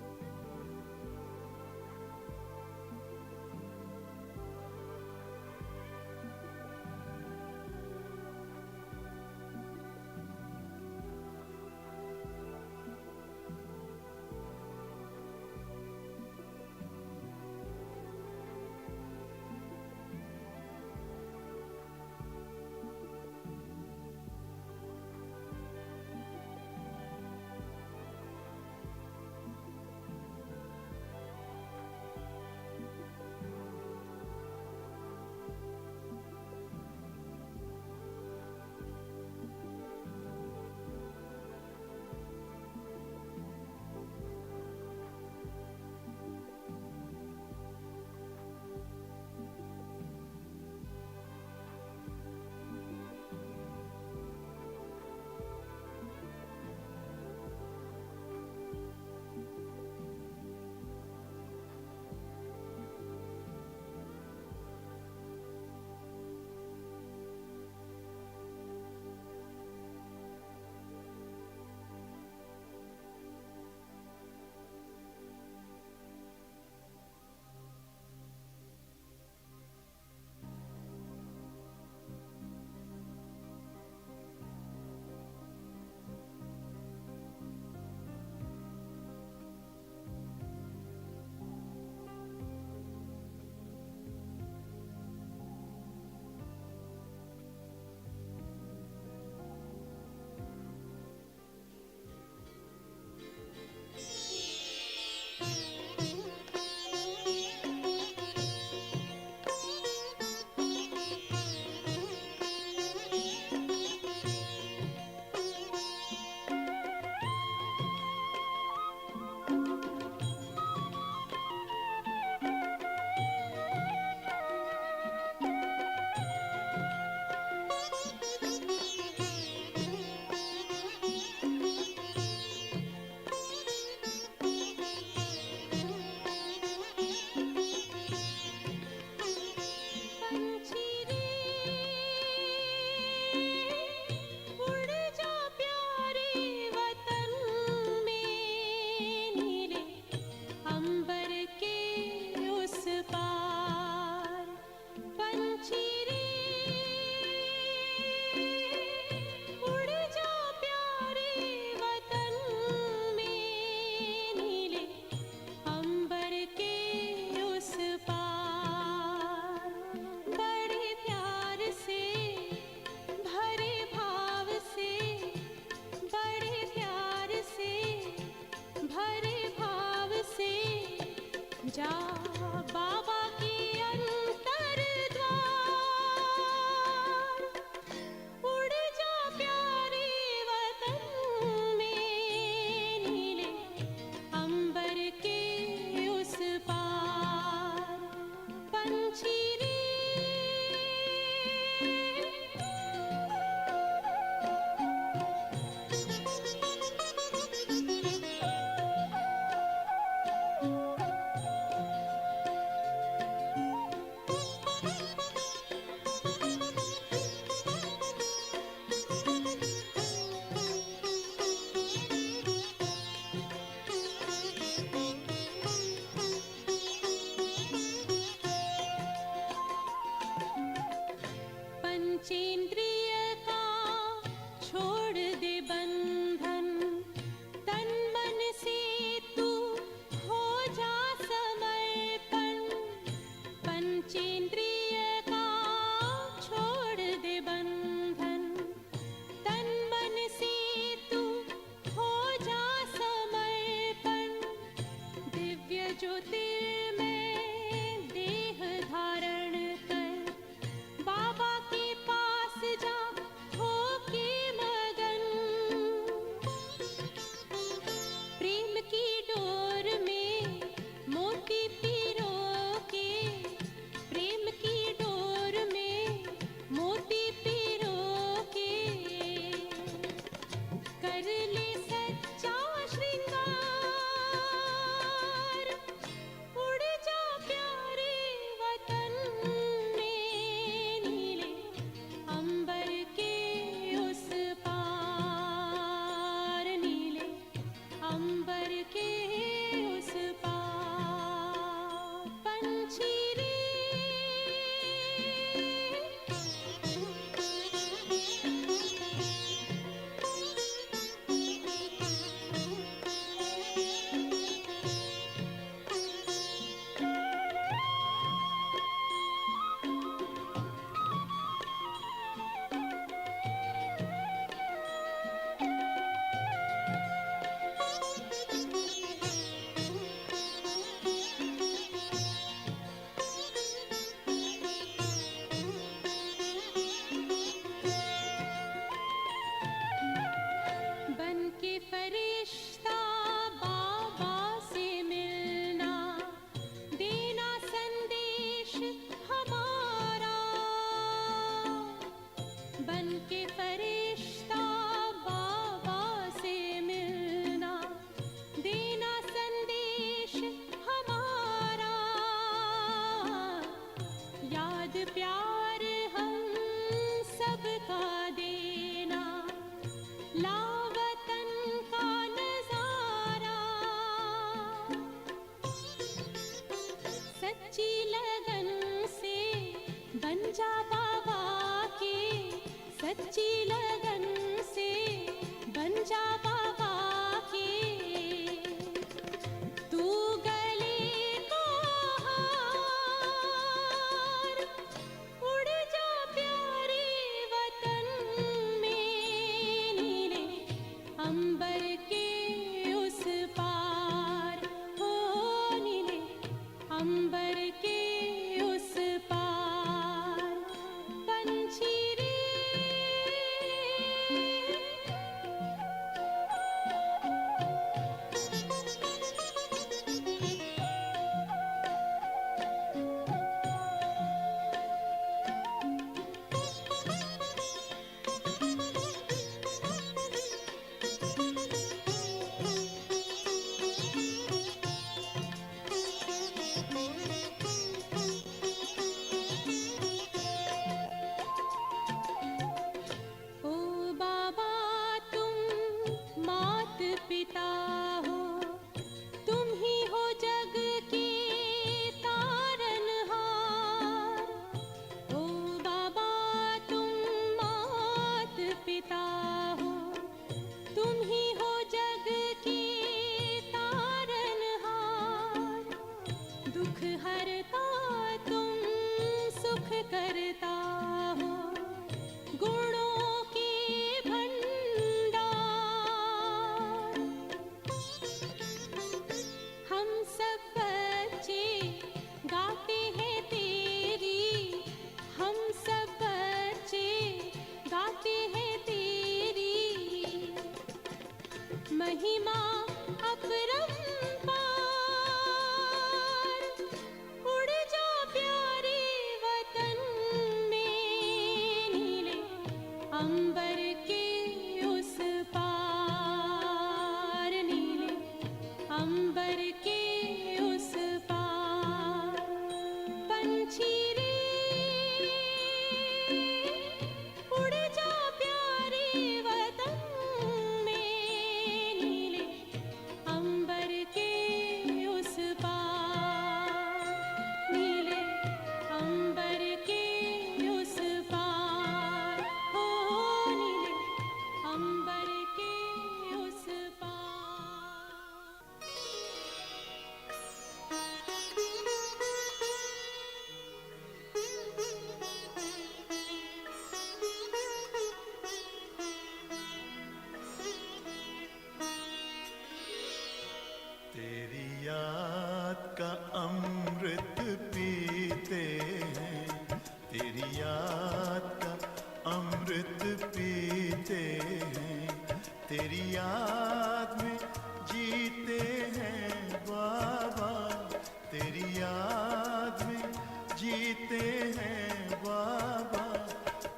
पीते हैं बाबा,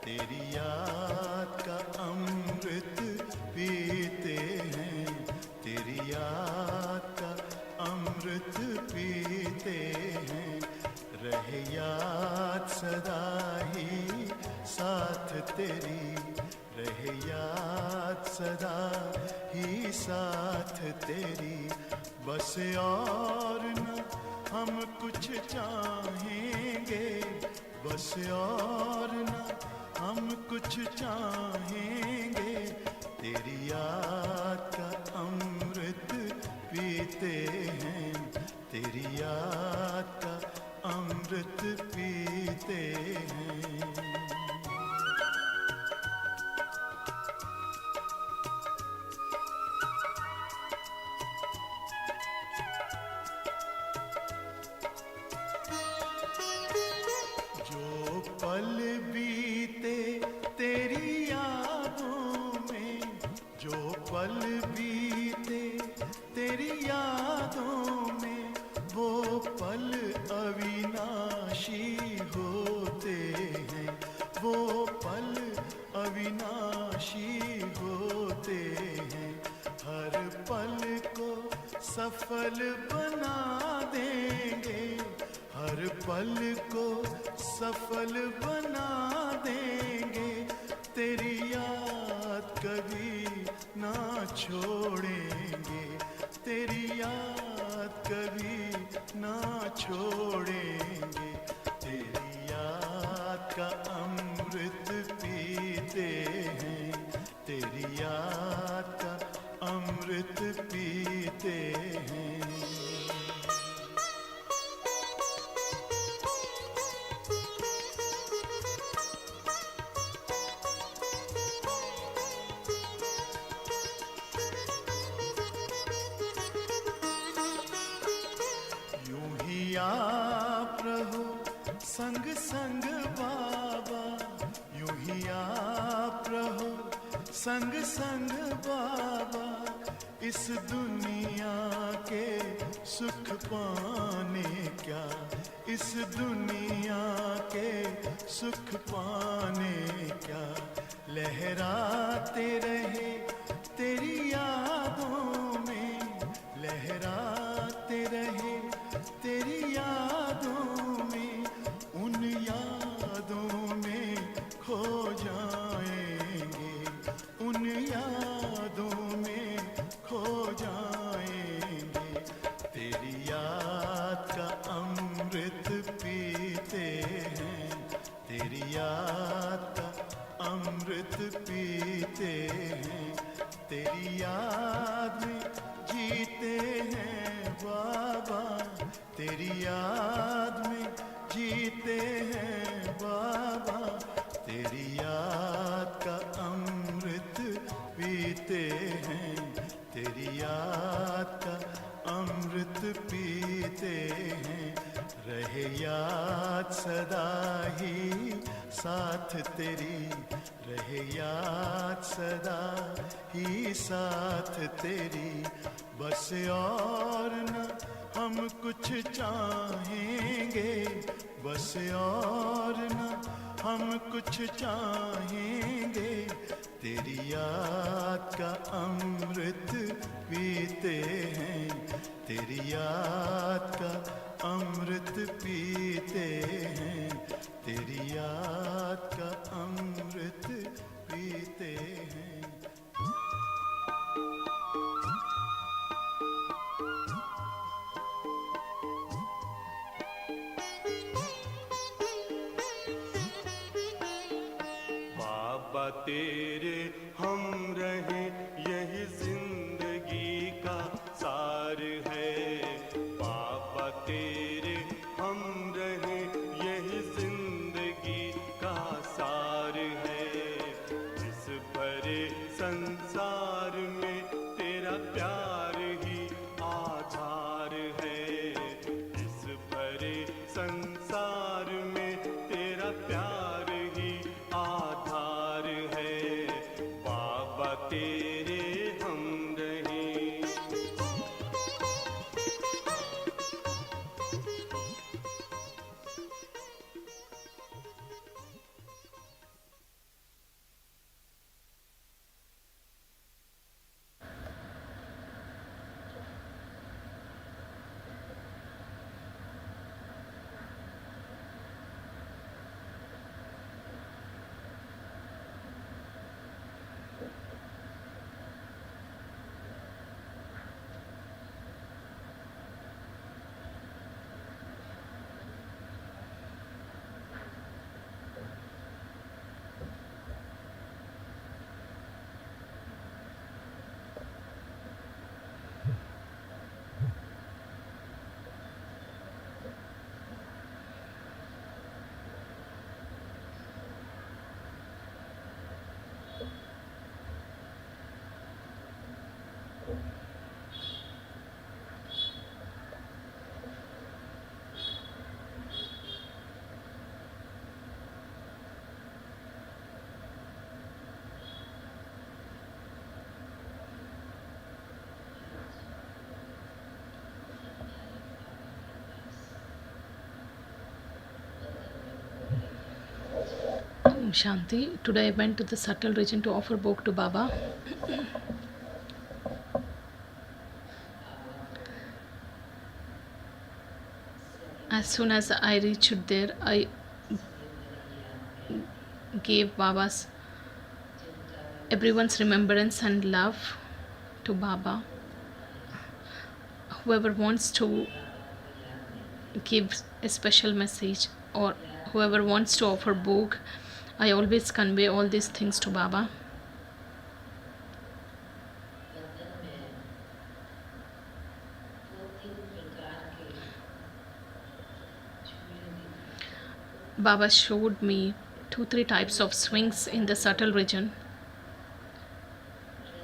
तेरी याद का अमृत पीते हैं, तेरी याद का अमृत पीते हैं। रहे याद सदा ही साथ तेरी, रहे याद सदा ही साथ तेरी। बस और न हम कुछ चाहेंगे, बस और न हम कुछ चाहेंगे, तेरी याद का अमृत पीते हैं, तेरी याद का अमृत पीते हैं। जो पल बीते तेरी यादों में, जो पल बीते तेरी यादों में, वो पल अविनाशी होते हैं, वो पल अविनाशी होते हैं। हर पल को सफल बना देंगे, हर पल को सफल बना देंगे, तेरी याद कभी ना छोड़ेंगे, तेरी याद कभी ना छोड़ेंगे। तेरी याद का अमृत पीते हैं, तेरी याद का अमृत पीते हैं। आप रहो संग संग बाबा, यूं ही आप रहो संग संग बाबा। इस दुनिया के सुख पाने क्या, इस दुनिया के सुख पाने क्या, लहराते रहे तेरी यादों में, लहराते रहे तेरी यादों में, उन यादों में खो जाएंगे, उन यादों में खो जाएंगे। तेरी याद का अमृत पीते हैं, तेरी याद का अमृत पीते हैं, तेरी याद में जीते हैं बाबा, तेरी याद में जीते हैं बाबा। तेरी याद का अमृत पीते हैं, तेरी याद का अमृत पीते हैं। रहे याद सदा ही साथ तेरी, रहे याद सदा ही साथ तेरी। बस और न हम कुछ चाहेंगे, बस और न हम कुछ चाहेंगे, तेरी याद का अमृत पीते हैं, तेरी याद का अमृत पीते हैं, तेरी याद का अमृत पीते हैं। बाबा तेरे हम रहे यही जिंदगी का सार है, बाबा तेरे हम रहे यही जिंदगी का सार है। इस भरे संसार में तेरा प्यार ही आधार है, इस भरे संसार में तेरा प्यार ही आधार है। बाबा तेरे Shanti. Today I went to the subtle region to offer bhog to Baba. As soon as I reached there, I gave Baba's everyone's remembrance and love to Baba. Whoever wants to give a special message or whoever wants to offer bhog, I always convey all these things to Baba. Baba showed me 2-3 types of swings in the subtle region.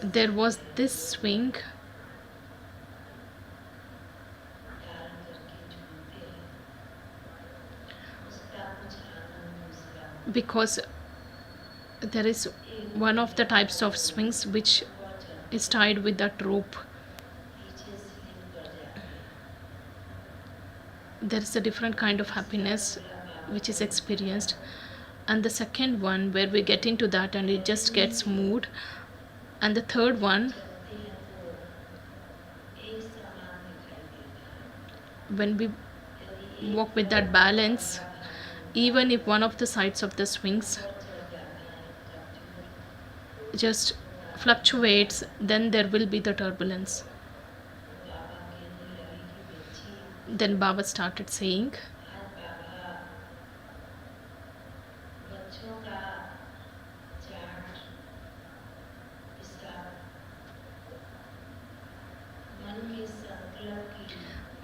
There was this swing because there is one of the types of swings which is tied with that rope. There is a different kind of happiness which is experienced, and the second one where we get into that and it just gets moved, and the third one when we walk with that balance, even if one of the sides of the swings just fluctuates, then there will be the turbulence. Then Baba started saying,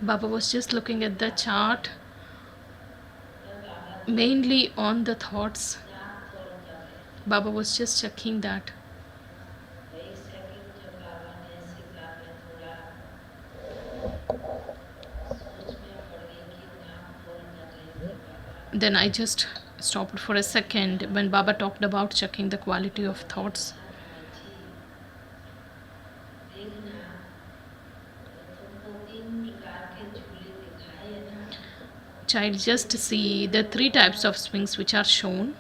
Baba was just looking at the chart, mainly on the thoughts. Baba was just checking that. Then I just stopped for a second when Baba talked about checking the quality of thoughts. Child, just see the 3 types of swings which are shown.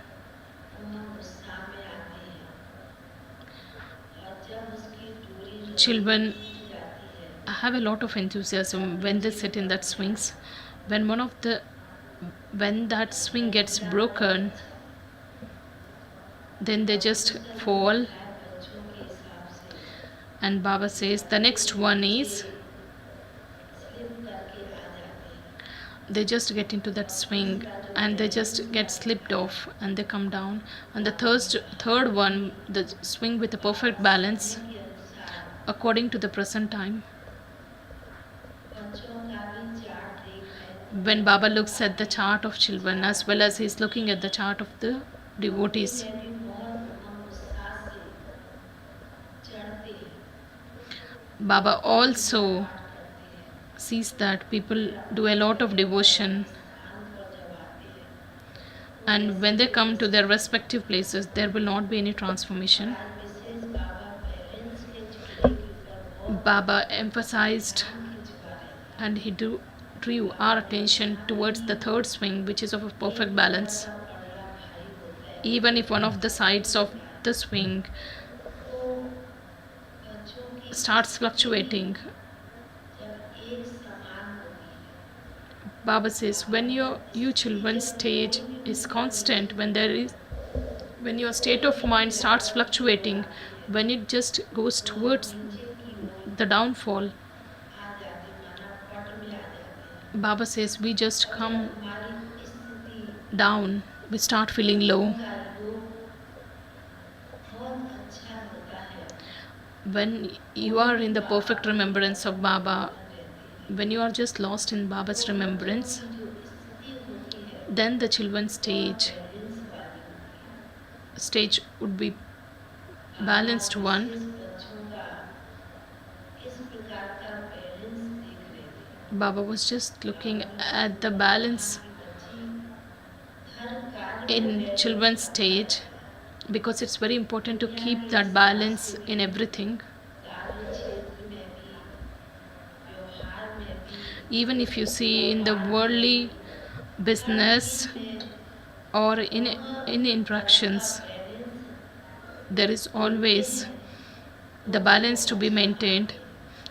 Children have a lot of enthusiasm when they sit in that swings. When that swing gets broken, then they just fall. And Baba says the next one is they just get into that swing and they just get slipped off and they come down. And the third one, the swing with a perfect balance according to the present time. When Baba looks at the chart of children as well as he's looking at the chart of the devotees, Baba also sees that people do a lot of devotion, and when they come to their respective places, there will not be any transformation. Baba emphasized and he drew our attention towards the third swing, which is of a perfect balance. Even if one of the sides of the swing starts fluctuating, Baba says when your children's stage is constant, when your state of mind starts fluctuating, when it just goes towards the downfall, Baba says we just come down, we start feeling low. When you are in the perfect remembrance of Baba, when you are just lost in Baba's remembrance, then the children's stage would be balanced one. Baba was just looking at the balance in children's stage, because it's very important to keep that balance in everything. Even if you see in the worldly business or in interactions, there is always the balance to be maintained,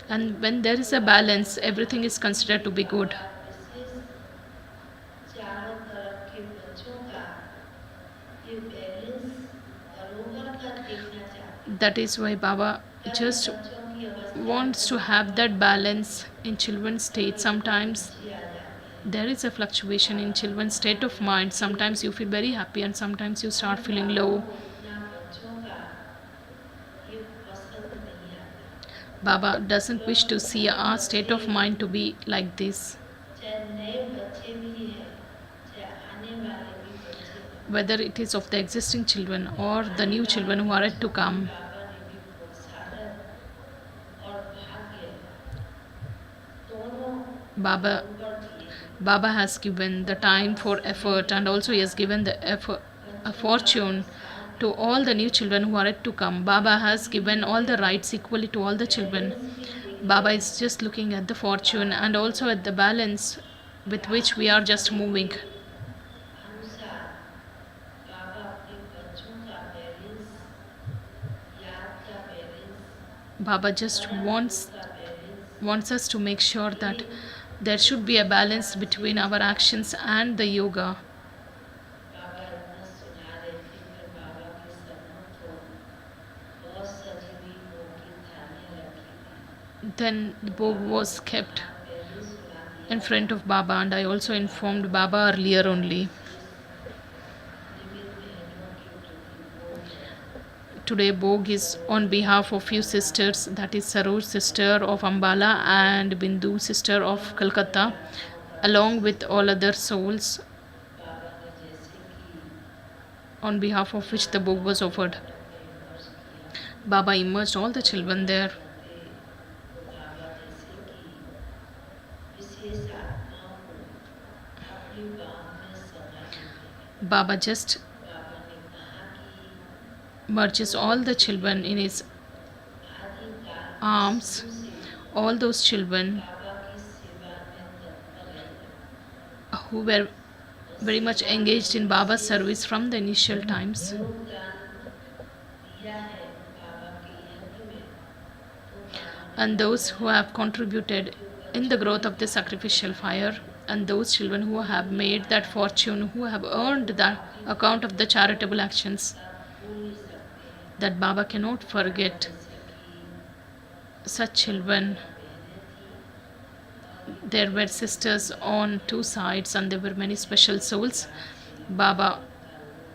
and when there is a balance, everything is considered to be good. चारों तरफ के बच्चों का ये balance बरोबर का देखना चाहते That is why Baba just बच्चों की अवस्था wants to have that balance in children's state. Sometimes अच्छी आ जाती there is a fluctuation in children's state of mind. Sometimes you feel very happy and sometimes you start feeling low. इतना बच्चों का ये पसंद नहीं आता Baba doesn't wish to see our state of mind to be like this. चाहे नए बच्चे भी हैं चाहे आने वाले भी बच्चे हैं Whether it is of the existing children or the new children who are yet to come, बाबा ने भी प्रोत्साहन और भाग्य दोनों Baba ऊपर दिए Baba has given the time for effort, and also he has given the effort, a fortune to all the new children who are yet to come. Baba has given all the rights equally to all the children. Baba is just looking at the fortune and also at the balance with which we are just moving. अनुसार बाबा अपने बच्चों का balance याद का balance Baba just wants us to make sure that there should be a balance between our actions and the yoga. बाबा इतना सुना रहे थे फिर बाबा के सम्मुख को बहुत सजी हुई भोग की थालियां रखी थी Then the bhog was kept पहले सुना दिया in front of Baba, and I also informed Baba earlier only. निमित बहनों के प्रति भोग है Today Bhog is on behalf of few sisters, that is Saroj sister of Ambala and Bindu sister of Calcutta, along with all other souls, बाबा ने जैसे कि on behalf of which the Bhog was offered. विमर्श किया Baba immersed all the children there. तो बाबा जैसे कि विशेष आत्माओं को अपनी बाहों में समा लेते Baba just बाबा ने कहा कि merges all the children in his आदिकाल arms, all those children बाबा की सेवा में तत्पर रहे who were very much engaged in Baba's service from the initial times. योगदान दिया है बाबा के यज्ञ में तो बाबा And those who have contributed in the growth of the sacrificial fire, and those children who have made that fortune, who have earned the account of the charitable actions, भूल सकते हैं that Baba cannot forget. जैसे कि Such children, बहनें थी there were sisters on two sides and there were many special souls. Baba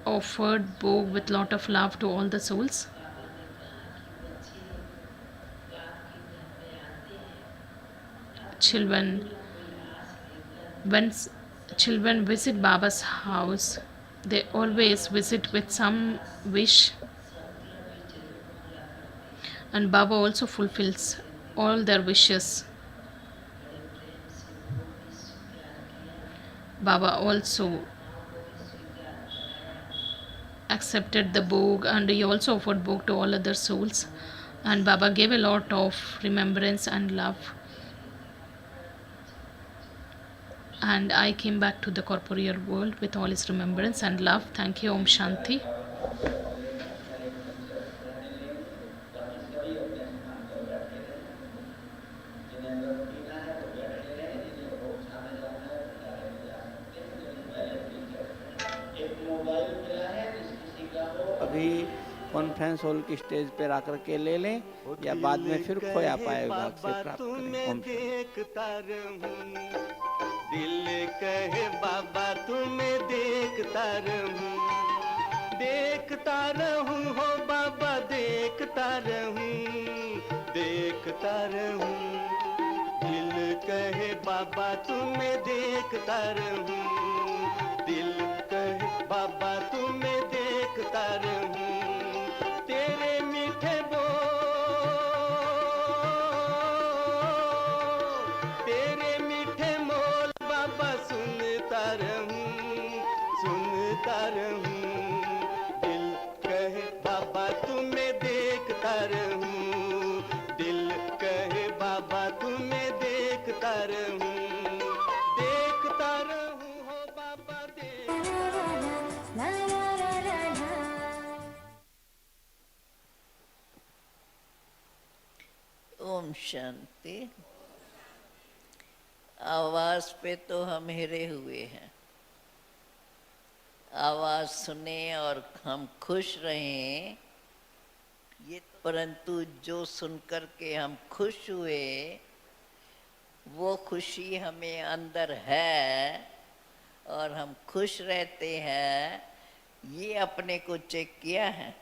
offered Bhog with lot of love to all the souls. बाबा ने कहा कि बच्चे बाप के घर में आते हैं Children, when children visit Baba's house, they always visit with some wish, संकल्प भी जरूर पूरा करते हैं and Baba also fulfills all their wishes. बड़े प्रेम से वो भी स्वीकार किया Baba also माँ को भी स्वीकार कराया accepted the Bhog, and he also offered Bhog to all other souls. And Baba gave a lot of remembrance and love. And I came back to the corporeal world with all his remembrance and love. Thank you. Om Shanti. अभी conference hall की stage पर आकर के ले लें या बाद में फिर खोया पाए विभाग से प्राप्त करें। ओम शांति। देखता रहूं दिल कहे बाबा तुम्हें देखता रहूं हो बाबा देखता रहूं दिल कहे बाबा तुम्हें देखता रहूं दिल कहे बाबा तुम्हें देखता रहूं तेरे मीठे तेरे मीठे मोल बाबा सुनता रहूं दिल कहे बाबा तुम्हें देखता रहूं दिल कहे बाबा तुम्हें देखता रहूं हो बाबा देख ओम शांति। आवाज पे तो हम हिरे हुए हैं, आवाज सुने और हम खुश रहें ये, परंतु जो सुनकर के हम खुश हुए वो खुशी हमें अंदर है और हम खुश रहते हैं, ये अपने को चेक किया है।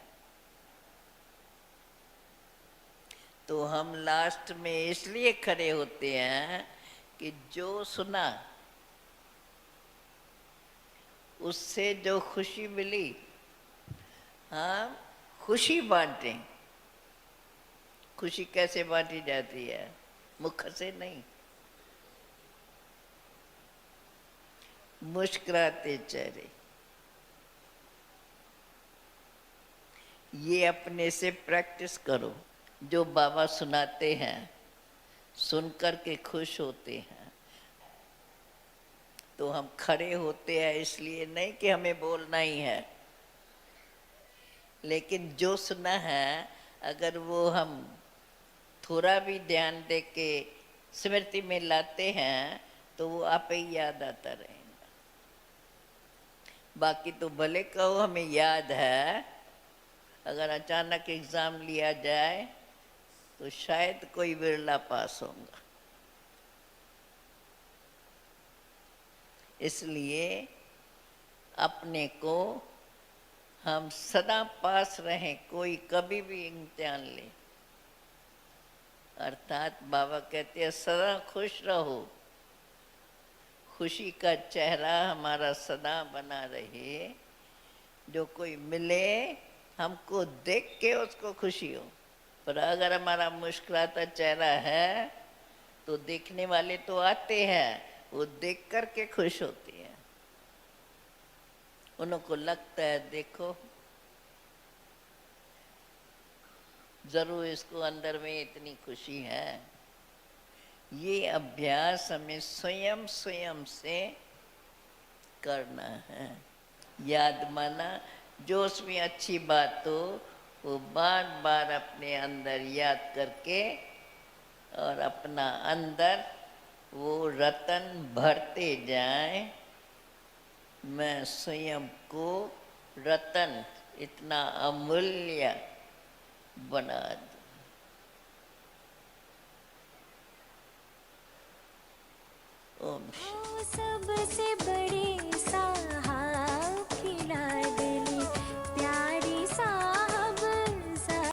तो हम लास्ट में इसलिए खड़े होते हैं कि जो सुना उससे जो खुशी मिली हम खुशी बांटें। खुशी कैसे बांटी जाती है? मुख से नहीं, मुस्कुराते चेहरे। ये अपने से प्रैक्टिस करो। जो बाबा सुनाते हैं सुन कर के खुश होते हैं, तो हम खड़े होते हैं इसलिए नहीं कि हमें बोलना ही है, लेकिन जो सुना है अगर वो हम थोड़ा भी ध्यान दे के स्मृति में लाते हैं तो वो आप ही याद आता रहेगा। बाकी तो भले कहो हमें याद है, अगर अचानक एग्जाम लिया जाए तो शायद कोई बिरला पास होगा। इसलिए अपने को हम सदा पास रहें, कोई कभी भी इम्तिहान ले। अर्थात बाबा कहते हैं सदा खुश रहो, खुशी का चेहरा हमारा सदा बना रहे। जो कोई मिले हमको देख के उसको खुशी हो, पर अगर हमारा मुस्कुराता चेहरा है तो देखने वाले तो आते हैं, वो देख कर के खुश होते हैं। उनको लगता है देखो जरूर इसको अंदर में इतनी खुशी है। ये अभ्यास हमें स्वयं स्वयं से करना है। याद माना जो उसमें अच्छी बात हो वो बार बार अपने अंदर याद करके और अपना अंदर वो रतन भरते जाए। मैं स्वयं को रतन इतना अमूल्य बना दूं। ओम सबसे बड़ी सा